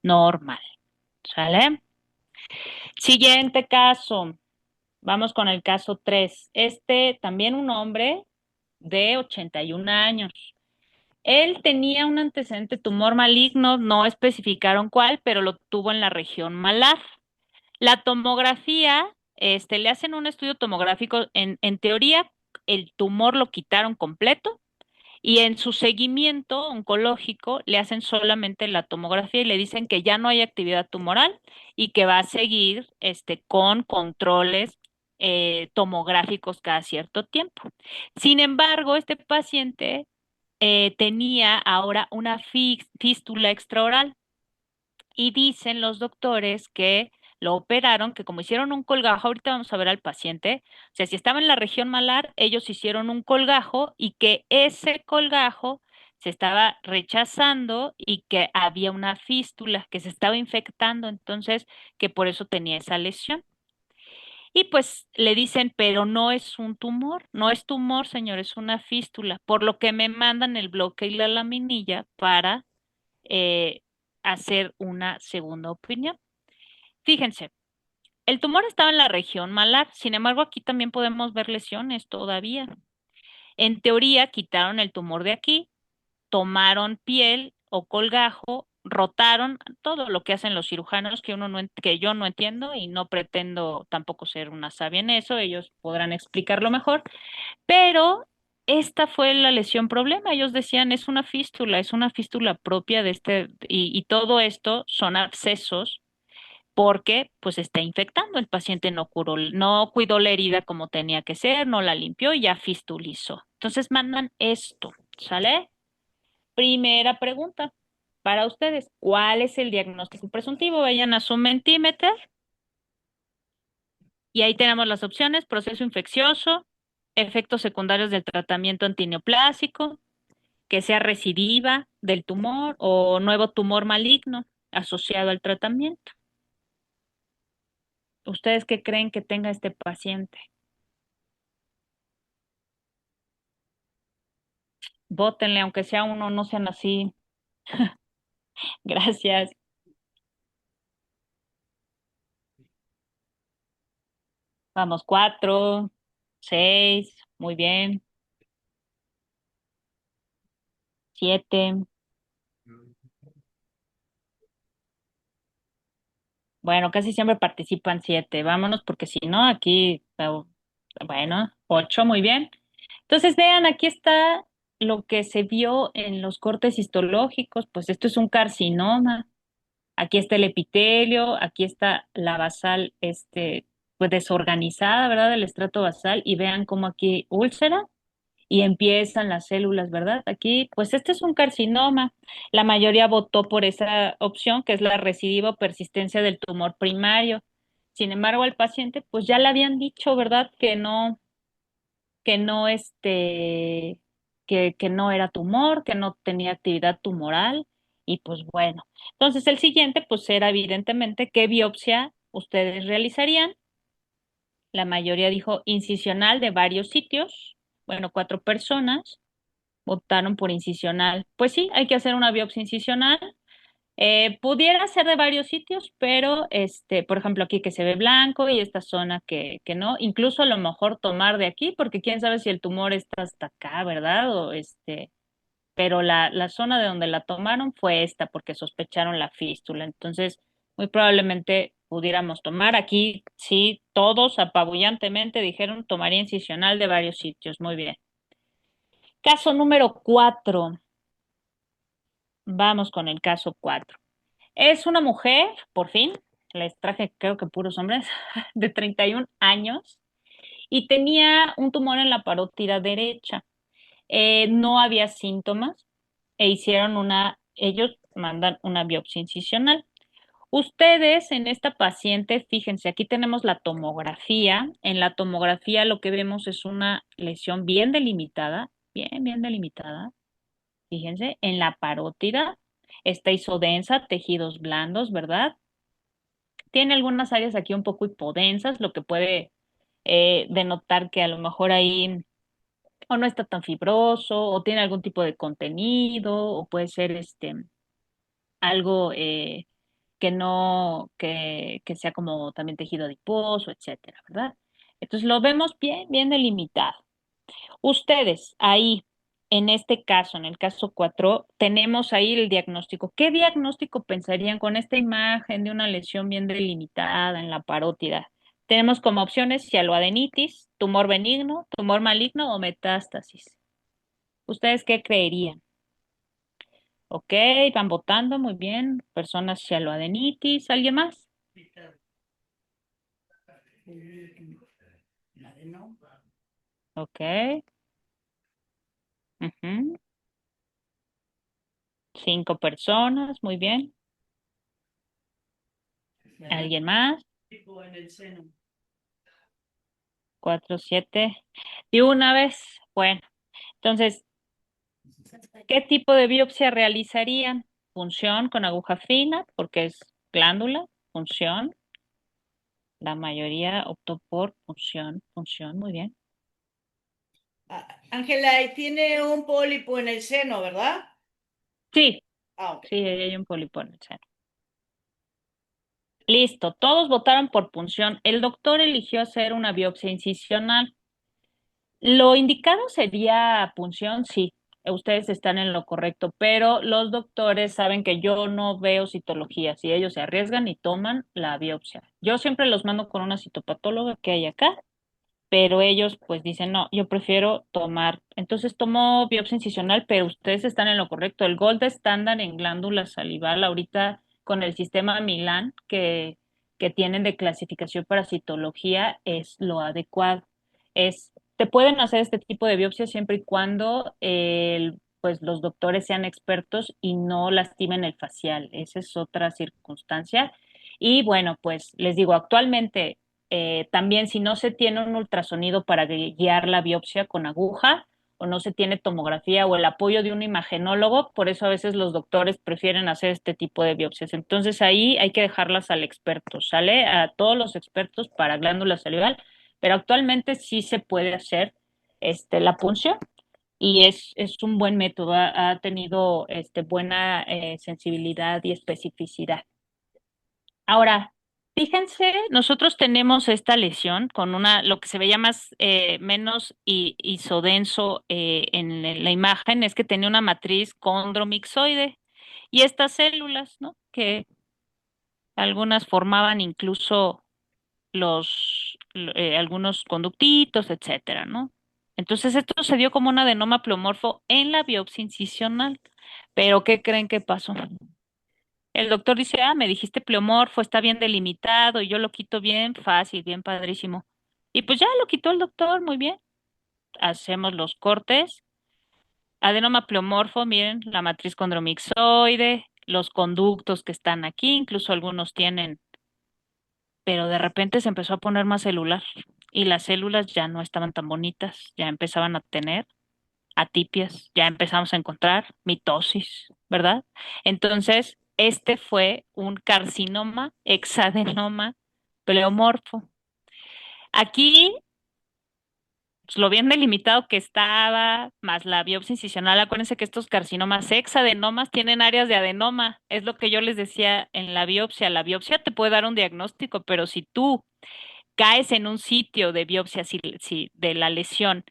S1: normal, ¿sale? Siguiente caso, vamos con el caso 3. También un hombre de 81 años. Él tenía un antecedente tumor maligno, no especificaron cuál, pero lo tuvo en la región malar. La tomografía, le hacen un estudio tomográfico, en teoría el tumor lo quitaron completo y en su seguimiento oncológico le hacen solamente la tomografía y le dicen que ya no hay actividad tumoral y que va a seguir con controles tomográficos cada cierto tiempo. Sin embargo, este paciente tenía ahora una fístula extraoral y dicen los doctores que lo operaron, que como hicieron un colgajo, ahorita vamos a ver al paciente, o sea, si estaba en la región malar, ellos hicieron un colgajo y que ese colgajo se estaba rechazando y que había una fístula que se estaba infectando, entonces que por eso tenía esa lesión. Y pues le dicen, pero no es un tumor, no es tumor, señor, es una fístula, por lo que me mandan el bloque y la laminilla para eh, hacer una segunda opinión. Fíjense, el tumor estaba en la región malar, sin embargo, aquí también podemos ver lesiones todavía. En teoría, quitaron el tumor de aquí, tomaron piel o colgajo, rotaron todo lo que hacen los cirujanos que que yo no entiendo y no pretendo tampoco ser una sabia en eso, ellos podrán explicarlo mejor, pero esta fue la lesión problema. Ellos decían, es una fístula propia de y todo esto son abscesos porque pues está infectando. El paciente no curó, no cuidó la herida como tenía que ser, no la limpió y ya fistulizó. Entonces mandan esto, ¿sale? Primera pregunta para ustedes, ¿cuál es el diagnóstico presuntivo? Vayan a su Mentimeter y ahí tenemos las opciones: proceso infeccioso, efectos secundarios del tratamiento antineoplásico, que sea recidiva del tumor o nuevo tumor maligno asociado al tratamiento. ¿Ustedes qué creen que tenga este paciente? Vótenle, aunque sea uno, no sean así. Gracias. Vamos, 4, 6, muy bien. 7. Bueno, casi siempre participan 7. Vámonos, porque si no, aquí, bueno, 8, muy bien. Entonces, vean, aquí está lo que se vio en los cortes histológicos. Pues esto es un carcinoma. Aquí está el epitelio, aquí está la basal, pues desorganizada, ¿verdad? El estrato basal, y vean cómo aquí úlcera y empiezan las células, ¿verdad? Aquí, pues este es un carcinoma. La mayoría votó por esa opción, que es la recidiva o persistencia del tumor primario. Sin embargo, al paciente, pues ya le habían dicho, ¿verdad? Que no, que no era tumor, que no tenía actividad tumoral, y pues bueno. Entonces, el siguiente, pues era evidentemente qué biopsia ustedes realizarían. La mayoría dijo incisional de varios sitios. Bueno, 4 personas votaron por incisional. Pues sí, hay que hacer una biopsia incisional. Pudiera ser de varios sitios, pero por ejemplo, aquí que se ve blanco y esta zona que no, incluso a lo mejor tomar de aquí, porque quién sabe si el tumor está hasta acá, ¿verdad? Pero la zona de donde la tomaron fue esta, porque sospecharon la fístula. Entonces, muy probablemente pudiéramos tomar aquí, sí, todos apabullantemente dijeron tomaría incisional de varios sitios. Muy bien. Caso número 4. Vamos con el caso 4. Es una mujer, por fin, les traje creo que puros hombres, de 31 años y tenía un tumor en la parótida derecha. No había síntomas e ellos mandan una biopsia incisional. Ustedes en esta paciente, fíjense, aquí tenemos la tomografía. En la tomografía lo que vemos es una lesión bien delimitada, bien delimitada. Fíjense, en la parótida está isodensa, tejidos blandos, ¿verdad? Tiene algunas áreas aquí un poco hipodensas, lo que puede denotar que a lo mejor ahí o no está tan fibroso, o tiene algún tipo de contenido, o puede ser algo que no, que sea como también tejido adiposo, etcétera, ¿verdad? Entonces lo vemos bien delimitado. Ustedes ahí, en este caso, en el caso 4, tenemos ahí el diagnóstico. ¿Qué diagnóstico pensarían con esta imagen de una lesión bien delimitada en la parótida? Tenemos como opciones cialoadenitis, tumor benigno, tumor maligno o metástasis. ¿Ustedes qué creerían? Ok, van votando, muy bien. Personas cialoadenitis, ¿alguien más?
S2: No.
S1: Ok. Ujú. 5 personas, muy bien. ¿Alguien más?
S2: Tipo en el seno.
S1: 4, 7. Y una vez, bueno, entonces, ¿qué tipo de biopsia realizarían? Punción con aguja fina, porque es glándula, punción. La mayoría optó por punción, muy bien.
S2: Ángela, y tiene un pólipo en el seno, ¿verdad?
S1: Sí,
S2: Ok.
S1: sí, ahí hay un pólipo en el seno. Listo, todos votaron por punción. El doctor eligió hacer una biopsia incisional. Lo indicado sería punción, sí, ustedes están en lo correcto, pero los doctores saben que yo no veo citología, si ellos se arriesgan y toman la biopsia. Yo siempre los mando con una citopatóloga que hay acá pero ellos pues dicen, no, yo prefiero tomar. Entonces tomo biopsia incisional, pero ustedes están en lo correcto. El gold estándar en glándula salival ahorita con el sistema Milan que tienen de clasificación para citología es lo adecuado. Te pueden hacer este tipo de biopsia siempre y cuando pues los doctores sean expertos y no lastimen el facial. Esa es otra circunstancia. Y bueno, pues les digo, actualmente también si no se tiene un ultrasonido para guiar la biopsia con aguja o no se tiene tomografía o el apoyo de un imagenólogo, por eso a veces los doctores prefieren hacer este tipo de biopsias. Entonces ahí hay que dejarlas al experto, ¿sale? A todos los expertos para glándula salival, pero actualmente sí se puede hacer la punción y es un buen método, ha tenido buena sensibilidad y especificidad. Ahora, fíjense, nosotros tenemos esta lesión con lo que se veía más, menos isodenso en la imagen, es que tenía una matriz condromixoide y estas células, ¿no? Que algunas formaban incluso algunos conductitos, etcétera, ¿no? Entonces esto se dio como un adenoma pleomorfo en la biopsia incisional. Pero ¿qué creen que pasó? El doctor dice, me dijiste pleomorfo, está bien delimitado y yo lo quito bien fácil, bien padrísimo. Y pues ya lo quitó el doctor, muy bien. Hacemos los cortes. Adenoma pleomorfo, miren, la matriz condromixoide, los conductos que están aquí, incluso algunos tienen, pero de repente se empezó a poner más celular y las células ya no estaban tan bonitas, ya empezaban a tener atipias, ya empezamos a encontrar mitosis, ¿verdad? Entonces, este fue un carcinoma hexadenoma pleomorfo. Aquí, pues, lo bien delimitado que estaba, más la biopsia incisional, acuérdense que estos carcinomas hexadenomas tienen áreas de adenoma, es lo que yo les decía en la biopsia te puede dar un diagnóstico, pero si tú caes en un sitio de biopsia de la lesión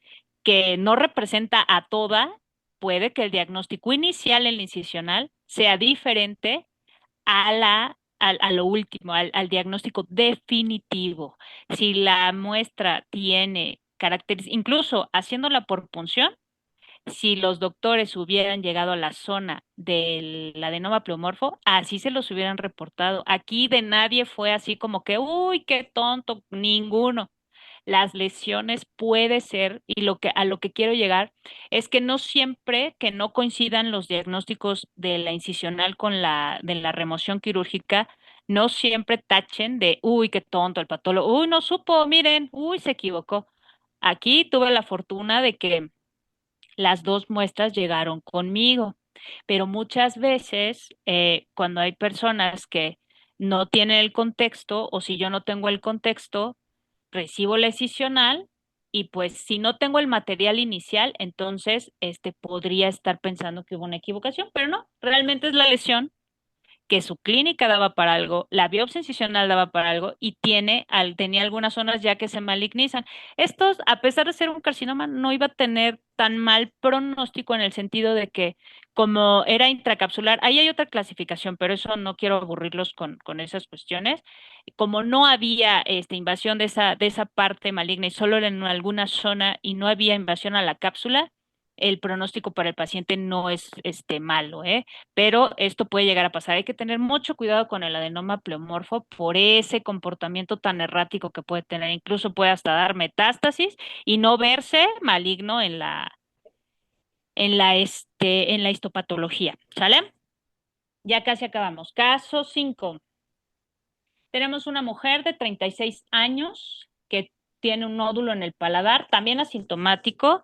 S1: que no representa a toda, puede que el diagnóstico inicial en la incisional sea diferente a lo último, al diagnóstico definitivo. Si la muestra tiene caracteres, incluso haciéndola por punción, si los doctores hubieran llegado a la zona del adenoma pleomorfo, así se los hubieran reportado. Aquí de nadie fue así como que, uy, qué tonto, ninguno. Las lesiones puede ser, y a lo que quiero llegar es que no siempre que no coincidan los diagnósticos de la incisional con de la remoción quirúrgica, no siempre tachen de, uy, qué tonto el patólogo, uy, no supo, miren, uy, se equivocó. Aquí tuve la fortuna de que las dos muestras llegaron conmigo, pero muchas veces cuando hay personas que no tienen el contexto o si yo no tengo el contexto, recibo la escisional y pues si no tengo el material inicial, entonces podría estar pensando que hubo una equivocación, pero no, realmente es la lesión que su clínica daba para algo, la biopsia incisional daba para algo y tenía algunas zonas ya que se malignizan. Estos, a pesar de ser un carcinoma, no iba a tener tan mal pronóstico en el sentido de que como era intracapsular, ahí hay otra clasificación, pero eso no quiero aburrirlos con esas cuestiones. Como no había invasión de esa parte maligna y solo en alguna zona y no había invasión a la cápsula, el pronóstico para el paciente no es malo, ¿eh? Pero esto puede llegar a pasar. Hay que tener mucho cuidado con el adenoma pleomorfo por ese comportamiento tan errático que puede tener. Incluso puede hasta dar metástasis y no verse maligno en la histopatología. ¿Sale? Ya casi acabamos. Caso 5. Tenemos una mujer de 36 años que tiene un nódulo en el paladar, también asintomático.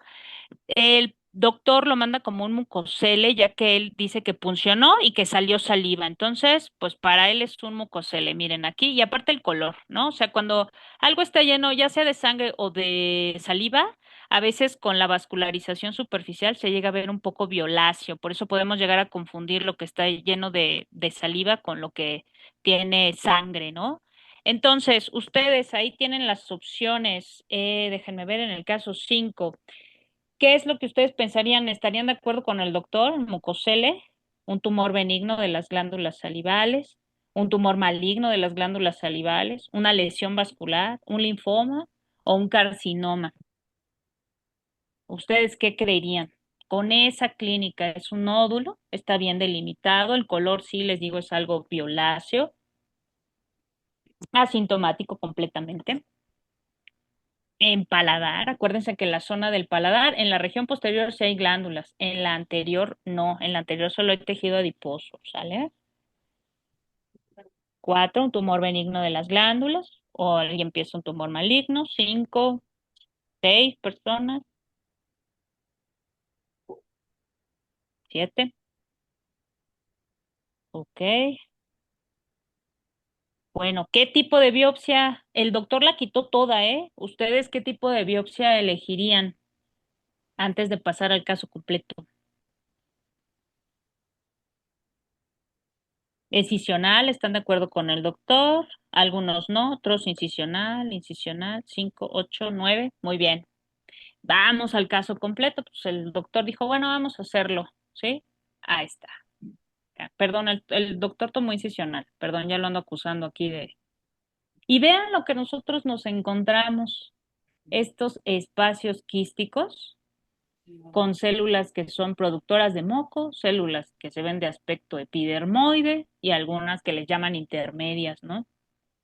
S1: El doctor lo manda como un mucosele, ya que él dice que funcionó y que salió saliva. Entonces, pues para él es un mucosele, miren aquí, y aparte el color, ¿no? O sea, cuando algo está lleno, ya sea de sangre o de saliva, a veces con la vascularización superficial se llega a ver un poco violáceo, por eso podemos llegar a confundir lo que está lleno de saliva con lo que tiene sangre, ¿no? Entonces, ustedes ahí tienen las opciones, déjenme ver en el caso 5. ¿Qué es lo que ustedes pensarían? ¿Estarían de acuerdo con el doctor? Mucosele, un tumor benigno de las glándulas salivales, un tumor maligno de las glándulas salivales, una lesión vascular, un linfoma o un carcinoma. ¿Ustedes qué creerían? Con esa clínica es un nódulo, está bien delimitado, el color sí les digo es algo violáceo, asintomático completamente. En paladar, acuérdense que en la zona del paladar, en la región posterior sí hay glándulas, en la anterior no, en la anterior solo hay tejido adiposo, ¿sale? 4, un tumor benigno de las glándulas, o alguien empieza un tumor maligno. 5, 6 personas. 7, ok. Bueno, ¿qué tipo de biopsia? El doctor la quitó toda, ¿eh? ¿Ustedes qué tipo de biopsia elegirían antes de pasar al caso completo? Incisional, ¿están de acuerdo con el doctor? Algunos no, otros incisional, incisional, 5, 8, 9, muy bien. Vamos al caso completo, pues el doctor dijo, bueno, vamos a hacerlo, ¿sí? Ahí está. Ya, perdón, el doctor tomó incisional, perdón, ya lo ando acusando aquí de... Y vean lo que nosotros nos encontramos, estos espacios quísticos con células que son productoras de moco, células que se ven de aspecto epidermoide y algunas que les llaman intermedias, ¿no?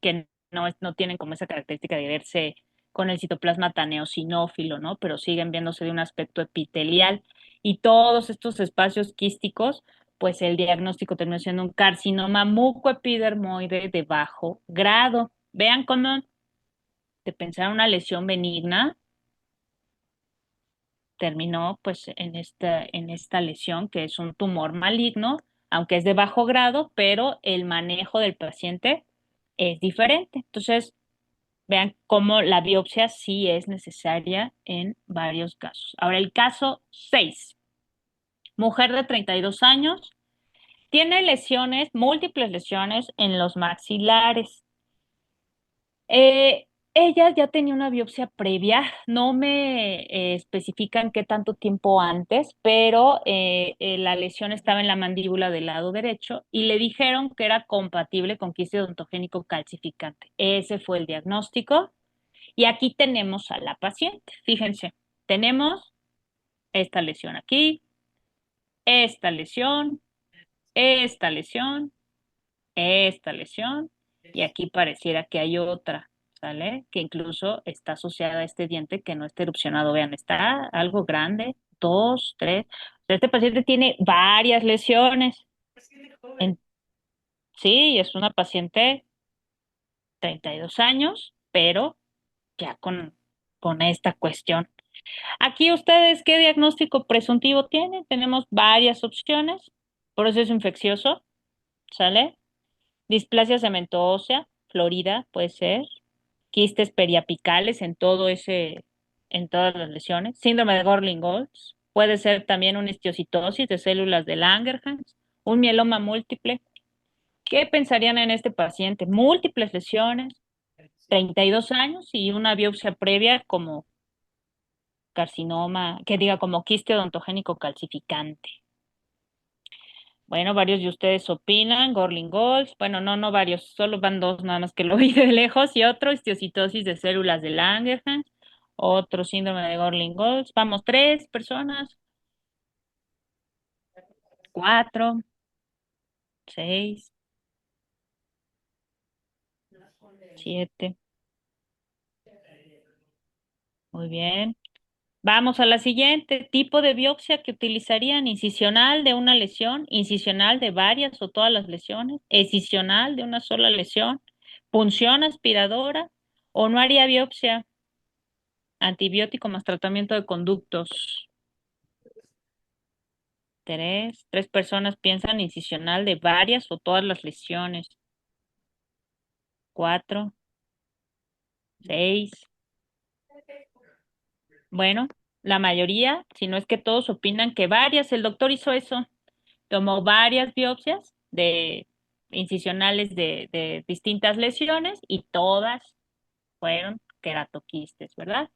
S1: Que no tienen como esa característica de verse con el citoplasma tan eosinófilo, ¿no? Pero siguen viéndose de un aspecto epitelial. Y todos estos espacios quísticos, pues el diagnóstico terminó siendo un carcinoma mucoepidermoide de bajo grado. Vean cómo de pensar una lesión benigna terminó pues en esta lesión que es un tumor maligno, aunque es de bajo grado, pero el manejo del paciente es diferente. Entonces, vean cómo la biopsia sí es necesaria en varios casos. Ahora, el caso 6. Mujer de 32 años, tiene lesiones, múltiples lesiones en los maxilares. Ella ya tenía una biopsia previa, no me especifican qué tanto tiempo antes, pero la lesión estaba en la mandíbula del lado derecho y le dijeron que era compatible con quiste odontogénico calcificante. Ese fue el diagnóstico. Y aquí tenemos a la paciente. Fíjense, tenemos esta lesión aquí, esta lesión, esta lesión, esta lesión, y aquí pareciera que hay otra, ¿sale? Que incluso está asociada a este diente que no está erupcionado. Vean, está algo grande, 2, 3. Este paciente tiene varias lesiones. En- sí, es una paciente 32 años, pero ya con esta cuestión. Aquí ustedes, ¿qué diagnóstico presuntivo tienen? Tenemos varias opciones. Proceso infeccioso, ¿sale? Displasia cementoósea, florida, puede ser. Quistes periapicales en todas las lesiones. Síndrome de Gorlin-Goltz. Puede ser también una histiocytosis de células de Langerhans. Un mieloma múltiple. ¿Qué pensarían en este paciente? Múltiples lesiones, 32 años y una biopsia previa como carcinoma, que diga como quiste odontogénico calcificante. Bueno, varios de ustedes opinan, Gorlin-Goltz, bueno, no varios, solo van dos, nada más que lo vi de lejos, y otro, histiocytosis de células de Langerhans, otro síndrome de Gorlin-Goltz, vamos, 3 personas, 4, 6, 7, muy bien. Vamos a la siguiente, tipo de biopsia que utilizarían, incisional de una lesión, incisional de varias o todas las lesiones, excisional de una sola lesión, punción aspiradora o no haría biopsia, antibiótico más tratamiento de conductos. 3 personas piensan incisional de varias o todas las lesiones. 4, 6. Bueno, la mayoría, si no es que todos opinan que varias, el doctor hizo eso. Tomó varias biopsias de incisionales de distintas lesiones y todas fueron queratoquistes, ¿verdad?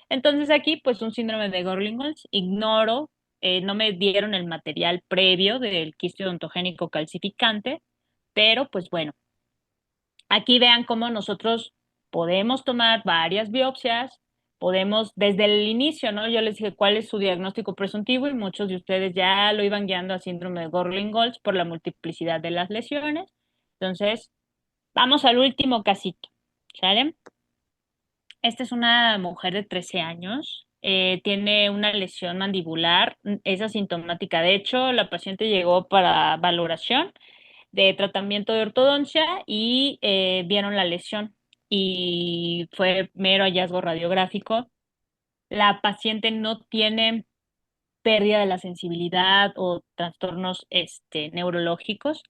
S1: Entonces aquí, pues un síndrome de Gorlin-Goltz, ignoro, no me dieron el material previo del quiste odontogénico calcificante, pero pues bueno, aquí vean cómo nosotros Podemos tomar varias biopsias, podemos, desde el inicio, ¿no? Yo les dije cuál es su diagnóstico presuntivo y muchos de ustedes ya lo iban guiando a síndrome de Gorlin-Goltz por la multiplicidad de las lesiones. Entonces, vamos al último casito, ¿sale? Esta es una mujer de 13 años, tiene una lesión mandibular, es asintomática. De hecho, la paciente llegó para valoración de tratamiento de ortodoncia y vieron la lesión y fue mero hallazgo radiográfico. La paciente no tiene pérdida de la sensibilidad o trastornos neurológicos.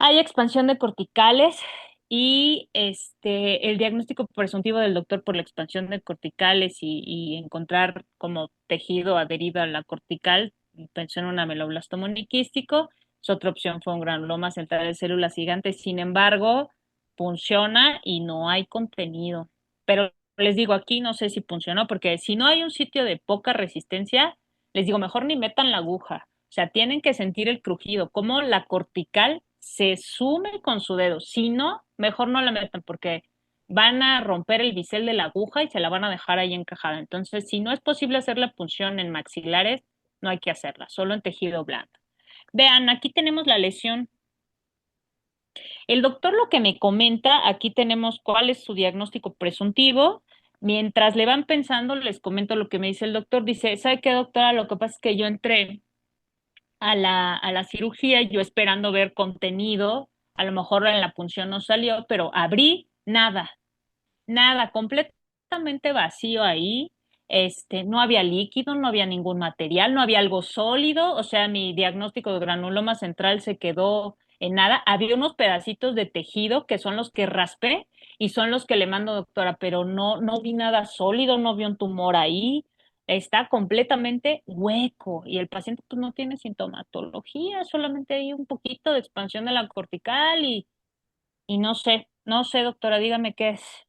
S1: Hay expansión de corticales y el diagnóstico presuntivo del doctor por la expansión de corticales y encontrar como tejido adherido a la cortical, pensó en un ameloblastoma uniquístico. Su otra opción fue un granuloma central de células gigantes. Sin embargo, funciona y no hay contenido. Pero les digo, aquí no sé si funcionó, porque si no hay un sitio de poca resistencia, les digo, mejor ni metan la aguja. O sea, tienen que sentir el crujido, como la cortical se sume con su dedo. Si no, mejor no la metan porque van a romper el bisel de la aguja y se la van a dejar ahí encajada. Entonces, si no es posible hacer la punción en maxilares, no hay que hacerla, solo en tejido blando. Vean, aquí tenemos la lesión. El doctor lo que me comenta, aquí tenemos cuál es su diagnóstico presuntivo. Mientras le van pensando, les comento lo que me dice el doctor. Dice, ¿sabe qué, doctora? Lo que pasa es que yo entré a la cirugía, yo esperando ver contenido, a lo mejor en la punción no salió, pero abrí nada, nada, completamente vacío ahí. No había líquido, no había ningún material, no había algo sólido, o sea, mi diagnóstico de granuloma central se quedó en nada. Había unos pedacitos de tejido que son los que raspé y son los que le mando, doctora, pero no vi nada sólido, no vi un tumor ahí. Está completamente hueco y el paciente pues no tiene sintomatología, solamente hay un poquito de expansión de la cortical y no sé, doctora, dígame qué es.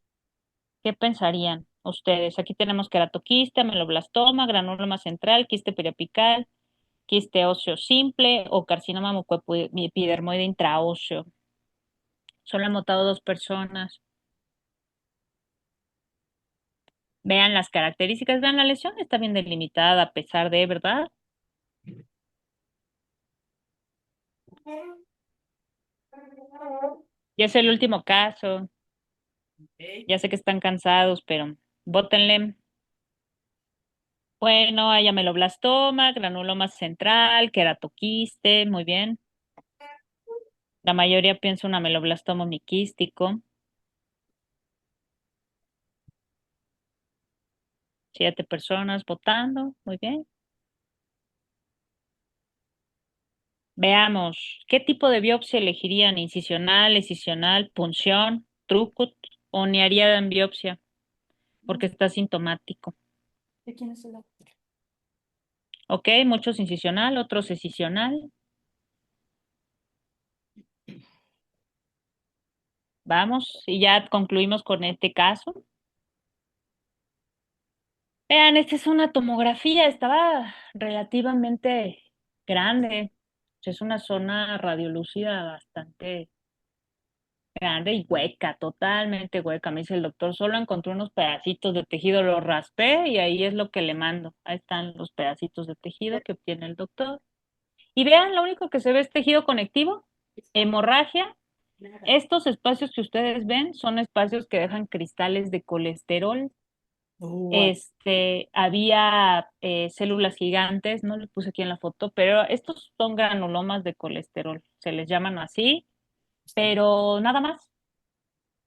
S1: ¿Qué pensarían ustedes? Aquí tenemos queratoquista, meloblastoma, granuloma central, quiste periapical, quiste óseo simple o carcinoma mucoepidermoide intraóseo. Solo han votado 2 personas. Vean las características, vean la lesión, está bien delimitada a pesar de, ¿verdad? Ya es el último caso.
S2: Ok.
S1: Ya sé que están cansados, pero vótenle. Bueno, hay ameloblastoma, granuloma central, queratoquiste, muy bien. La mayoría piensa un ameloblastoma miquístico. 7 personas votando, muy bien. Veamos, ¿qué tipo de biopsia elegirían? ¿Incisional, excisional, punción, trucut o ni harían biopsia? Porque está sintomático.
S6: ¿De quién es el doctor?
S1: Ok, muchos incisional, otros excisional. Vamos, y ya concluimos con este caso. Vean, esta es una tomografía, estaba relativamente grande. Es una zona radiolúcida bastante grande y hueca, totalmente hueca. Me dice el doctor, solo encontré unos pedacitos de tejido, los raspé y ahí es lo que le mando. Ahí están los pedacitos de tejido que obtiene el doctor. Y vean, lo único que se ve es tejido conectivo, hemorragia.
S2: Nada.
S1: Estos espacios que ustedes ven son espacios que dejan cristales de colesterol. Había células gigantes, no le puse aquí en la foto, pero estos son granulomas de colesterol, se les llaman así, pero nada más.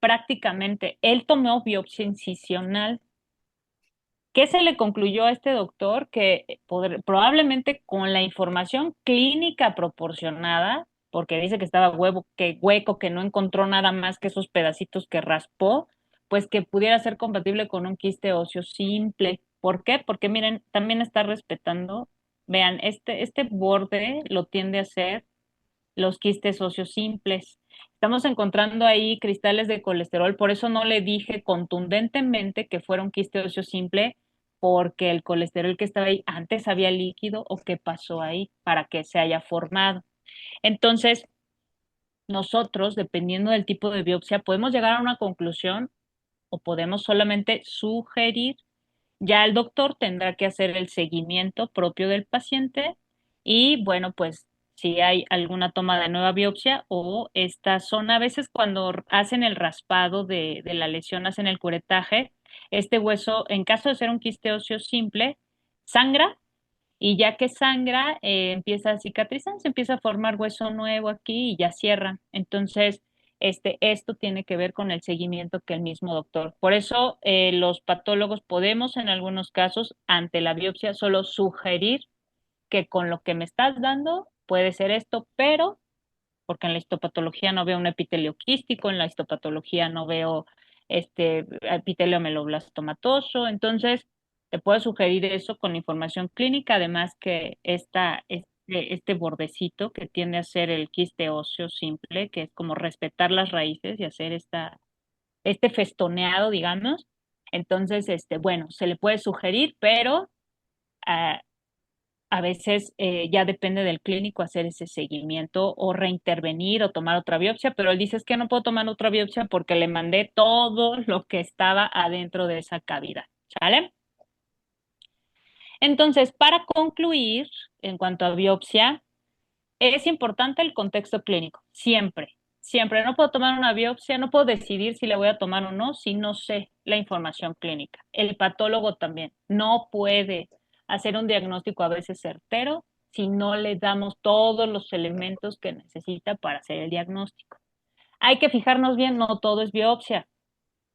S1: Prácticamente. Él tomó biopsia incisional. ¿Qué se le concluyó a este doctor? Que probablemente con la información clínica proporcionada, porque dice que estaba hueco, que no encontró nada más que esos pedacitos que raspó, pues que pudiera ser compatible con un quiste óseo simple. ¿Por qué? Porque miren, también está respetando, vean, este borde lo tiende a hacer los quistes óseos simples. Estamos encontrando ahí cristales de colesterol, por eso no le dije contundentemente que fuera un quiste óseo simple, porque el colesterol que estaba ahí antes había líquido o qué pasó ahí para que se haya formado. Entonces, nosotros, dependiendo del tipo de biopsia, podemos llegar a una conclusión o podemos solamente sugerir. Ya el doctor tendrá que hacer el seguimiento propio del paciente y bueno, pues si hay alguna toma de nueva biopsia o esta zona, a veces cuando hacen el raspado de la lesión, hacen el curetaje, este hueso, en caso de ser un quiste óseo simple, sangra y ya que sangra, empieza a cicatrizar, se empieza a formar hueso nuevo aquí y ya cierra. Entonces, esto tiene que ver con el seguimiento que el mismo doctor. Por eso, los patólogos podemos, en algunos casos, ante la biopsia, solo sugerir que con lo que me estás dando puede ser esto, pero porque en la histopatología no veo un epitelio quístico, en la histopatología no veo epitelio meloblastomatoso, entonces te puedo sugerir eso con información clínica, además que este bordecito que tiende a ser el quiste óseo simple, que es como respetar las raíces y hacer este festoneado, digamos. Entonces, bueno, se le puede sugerir, pero ah, a veces ya depende del clínico hacer ese seguimiento o reintervenir o tomar otra biopsia, pero él dice es que no puedo tomar otra biopsia porque le mandé todo lo que estaba adentro de esa cavidad, ¿sale? Entonces, para concluir, en cuanto a biopsia, es importante el contexto clínico, siempre, siempre. No puedo tomar una biopsia, no puedo decidir si la voy a tomar o no si no sé la información clínica. El patólogo también no puede hacer un diagnóstico a veces certero si no le damos todos los elementos que necesita para hacer el diagnóstico. Hay que fijarnos bien, no todo es biopsia.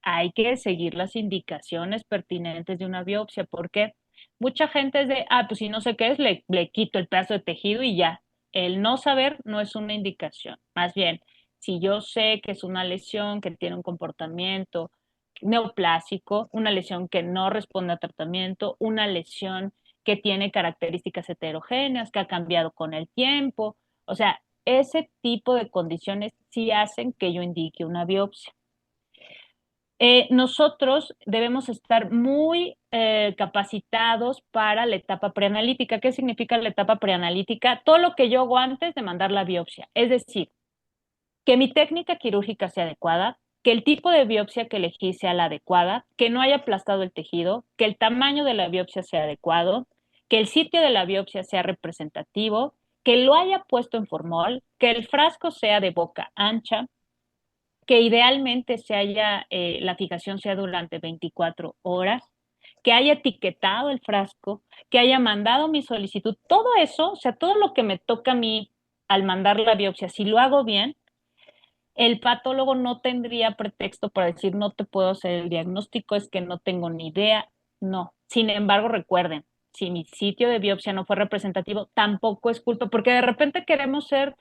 S1: Hay que seguir las indicaciones pertinentes de una biopsia, porque mucha gente es de, pues si no sé qué es, le quito el pedazo de tejido y ya. El no saber no es una indicación. Más bien, si yo sé que es una lesión que tiene un comportamiento neoplásico, una lesión que no responde a tratamiento, una lesión que tiene características heterogéneas, que ha cambiado con el tiempo, o sea, ese tipo de condiciones sí hacen que yo indique una biopsia. Nosotros debemos estar muy capacitados para la etapa preanalítica. ¿Qué significa la etapa preanalítica? Todo lo que yo hago antes de mandar la biopsia. Es decir, que mi técnica quirúrgica sea adecuada, que el tipo de biopsia que elegí sea la adecuada, que no haya aplastado el tejido, que el tamaño de la biopsia sea adecuado, que el sitio de la biopsia sea representativo, que lo haya puesto en formol, que el frasco sea de boca ancha, que idealmente la fijación sea durante 24 horas, que haya etiquetado el frasco, que haya mandado mi solicitud, todo eso, o sea, todo lo que me toca a mí al mandar la biopsia, si lo hago bien, el patólogo no tendría pretexto para decir no te puedo hacer el diagnóstico, es que no tengo ni idea, no. Sin embargo, recuerden, si mi sitio de biopsia no fue representativo, tampoco es culpa, porque de repente queremos ser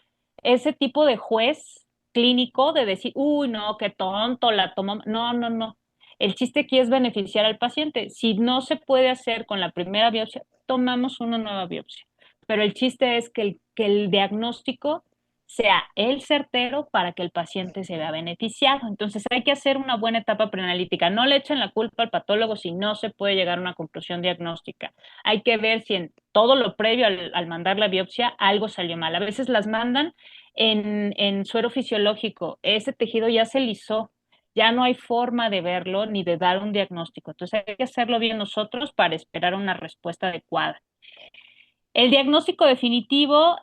S1: ese tipo de juez clínico de decir, uy, no, qué tonto, la tomó. No, no, no. El chiste aquí es beneficiar al paciente. Si no se puede hacer con la primera biopsia, tomamos una nueva biopsia. Pero el chiste es que el diagnóstico sea el certero para que el paciente se vea beneficiado. Entonces hay que hacer una buena etapa preanalítica. No le echen la culpa al patólogo si no se puede llegar a una conclusión diagnóstica. Hay que ver si en todo lo previo al mandar la biopsia algo salió mal. A veces las mandan en suero fisiológico. Ese tejido ya se lisó. Ya no hay forma de verlo ni de dar un diagnóstico. Entonces hay que hacerlo bien nosotros para esperar una respuesta adecuada. El diagnóstico definitivo,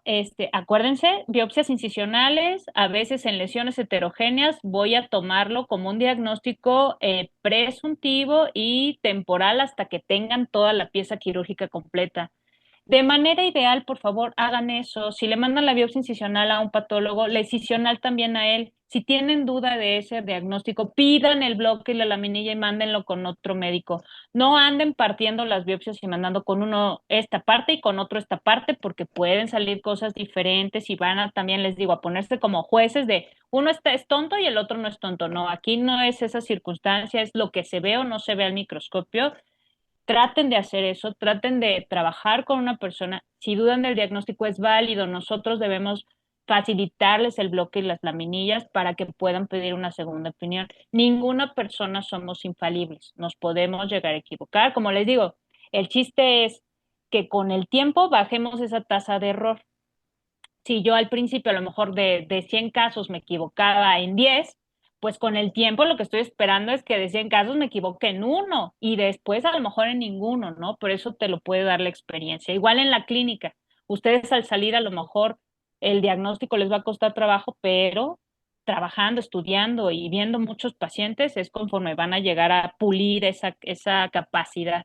S1: acuérdense, biopsias incisionales, a veces en lesiones heterogéneas, voy a tomarlo como un diagnóstico presuntivo y temporal hasta que tengan toda la pieza quirúrgica completa. De manera ideal, por favor, hagan eso. Si le mandan la biopsia incisional a un patólogo, la incisional también a él. Si tienen duda de ese diagnóstico, pidan el bloque y la laminilla y mándenlo con otro médico. No anden partiendo las biopsias y mandando con uno esta parte y con otro esta parte, porque pueden salir cosas diferentes y van a también, les digo, a ponerse como jueces de uno es tonto y el otro no es tonto. No, aquí no es esa circunstancia, es lo que se ve o no se ve al microscopio. Traten de hacer eso, traten de trabajar con una persona. Si dudan del diagnóstico es válido, nosotros debemos facilitarles el bloque y las laminillas para que puedan pedir una segunda opinión. Ninguna persona somos infalibles, nos podemos llegar a equivocar. Como les digo, el chiste es que con el tiempo bajemos esa tasa de error. Si yo al principio a lo mejor de 100 casos me equivocaba en 10, pues con el tiempo lo que estoy esperando es que de 100 casos me equivoque en uno y después a lo mejor en ninguno, ¿no? Por eso te lo puede dar la experiencia. Igual en la clínica, ustedes al salir a lo mejor el diagnóstico les va a costar trabajo, pero trabajando, estudiando y viendo muchos pacientes es conforme van a llegar a pulir esa capacidad.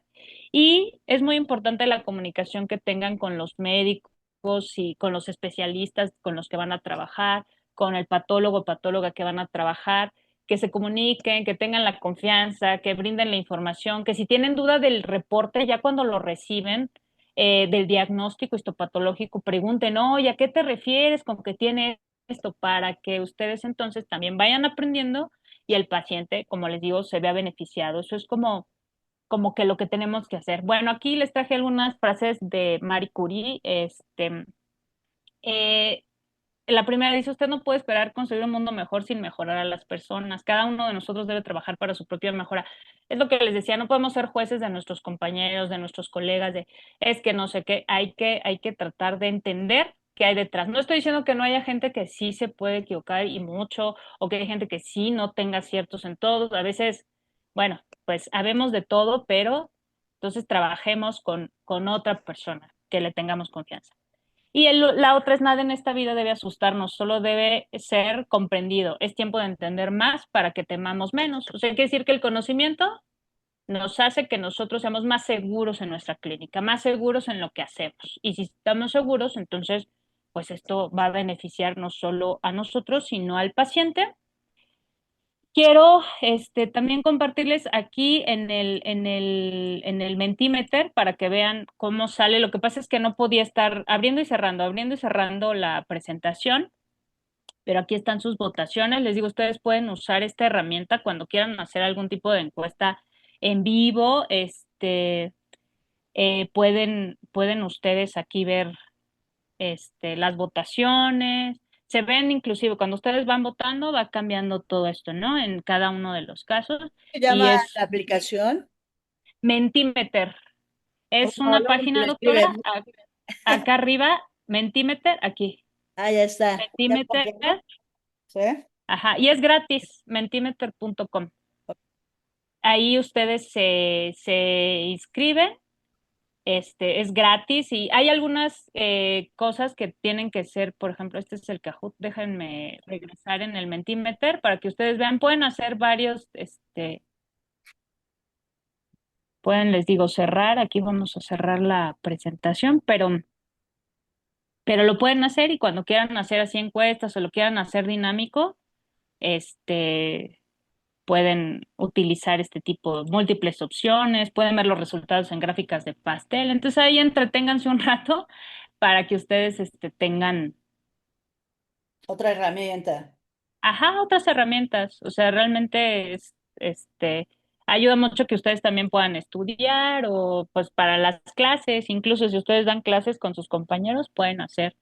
S1: Y es muy importante la comunicación que tengan con los médicos y con los especialistas con los que van a trabajar, con el patólogo o patóloga que van a trabajar, que se comuniquen, que tengan la confianza, que brinden la información, que si tienen duda del reporte, ya cuando lo reciben, del diagnóstico histopatológico, pregunten, oye, ¿a qué te refieres con que tiene esto? Para que ustedes entonces también vayan aprendiendo y el paciente, como les digo, se vea beneficiado. Eso es como que lo que tenemos que hacer. Bueno, aquí les traje algunas frases de Marie Curie. Eh, la primera dice, usted no puede esperar construir un mundo mejor sin mejorar a las personas. Cada uno de nosotros debe trabajar para su propia mejora. Es lo que les decía, no podemos ser jueces de nuestros compañeros, de nuestros colegas, de es que no sé qué, hay que tratar de entender qué hay detrás. No estoy diciendo que no haya gente que sí se puede equivocar y mucho, o que hay gente que sí no tenga ciertos en todos. A veces, bueno, pues habemos de todo, pero entonces trabajemos con otra persona que le tengamos confianza. Y la otra es nada en esta vida debe asustarnos, solo debe ser comprendido. Es tiempo de entender más para que temamos menos. O sea, quiere decir que el conocimiento nos hace que nosotros seamos más seguros en nuestra clínica, más seguros en lo que hacemos. Y si estamos seguros, entonces, pues esto va a beneficiar no solo a nosotros, sino al paciente. Quiero también compartirles aquí en el Mentimeter para que vean cómo sale. Lo que pasa es que no podía estar abriendo y cerrando la presentación, pero aquí están sus votaciones. Les digo, ustedes pueden usar esta herramienta cuando quieran hacer algún tipo de encuesta en vivo. Pueden ustedes aquí ver las votaciones. Se ven inclusive cuando ustedes van votando, va cambiando todo esto, ¿no? En cada uno de los casos.
S2: ¿Se
S1: Y
S2: llama
S1: es
S2: la aplicación?
S1: Mentimeter.
S2: Oh,
S1: Es
S2: no,
S1: una
S2: luego me
S1: página,
S2: la
S1: doctora,
S2: escriben.
S1: acá arriba, Mentimeter, aquí.
S2: Ah, ya está. ¿Ya lo
S1: Mentimeter,
S2: copiaron? ¿Sí?
S1: ajá, y es gratis, mentimeter.com. Ahí ustedes se inscriben. Es gratis y hay algunas cosas que tienen que ser, por ejemplo, este es el Kahoot, déjenme regresar en el Mentimeter para que ustedes vean, pueden hacer varios, pueden, les digo, cerrar, aquí vamos a cerrar la presentación, pero lo pueden hacer y cuando quieran hacer así encuestas o lo quieran hacer dinámico, este, pueden utilizar este tipo de múltiples opciones, pueden ver los resultados en gráficas de pastel. Entonces ahí entreténganse un rato para que ustedes tengan,
S2: Otra herramienta.
S1: ajá, otras herramientas. O sea, realmente ayuda mucho que ustedes también puedan estudiar o pues para las clases, incluso si ustedes dan clases con sus compañeros, pueden hacer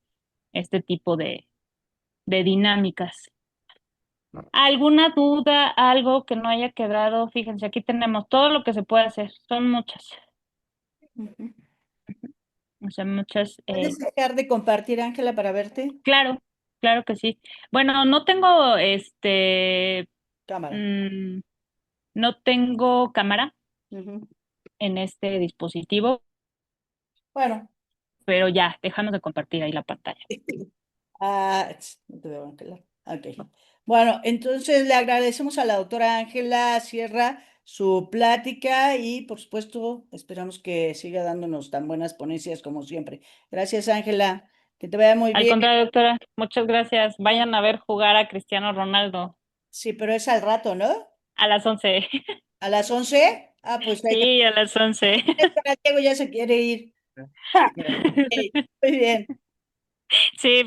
S1: este tipo de dinámicas. ¿Alguna duda, algo que no haya quedado? Fíjense, aquí tenemos todo lo que se puede hacer. Son muchas,
S2: Ujú.
S1: o sea, muchas.
S2: ¿Puedes dejar de compartir, Ángela, para verte?
S1: Claro, claro que sí. Bueno, no tengo,
S2: Cámara.
S1: mm, no tengo cámara
S2: Ujú.
S1: en este dispositivo,
S2: Bueno,
S1: pero ya, dejamos de compartir ahí la pantalla.
S2: no te veo, Ángela. Ok. Bueno, entonces le agradecemos a la doctora Ángela Sierra su plática y, por supuesto, esperamos que siga dándonos tan buenas ponencias como siempre. Gracias, Ángela. Que te vaya muy
S1: Al
S2: bien.
S1: contrario, doctora, muchas gracias. Vayan a ver jugar a Cristiano Ronaldo
S2: Sí, pero es al rato, ¿no?
S1: a las 11.
S2: ¿A las 11? Ah, pues hay que...
S1: Sí, a las 11.
S2: Diego ya se quiere ir. Ok, muy bien.
S1: Sí,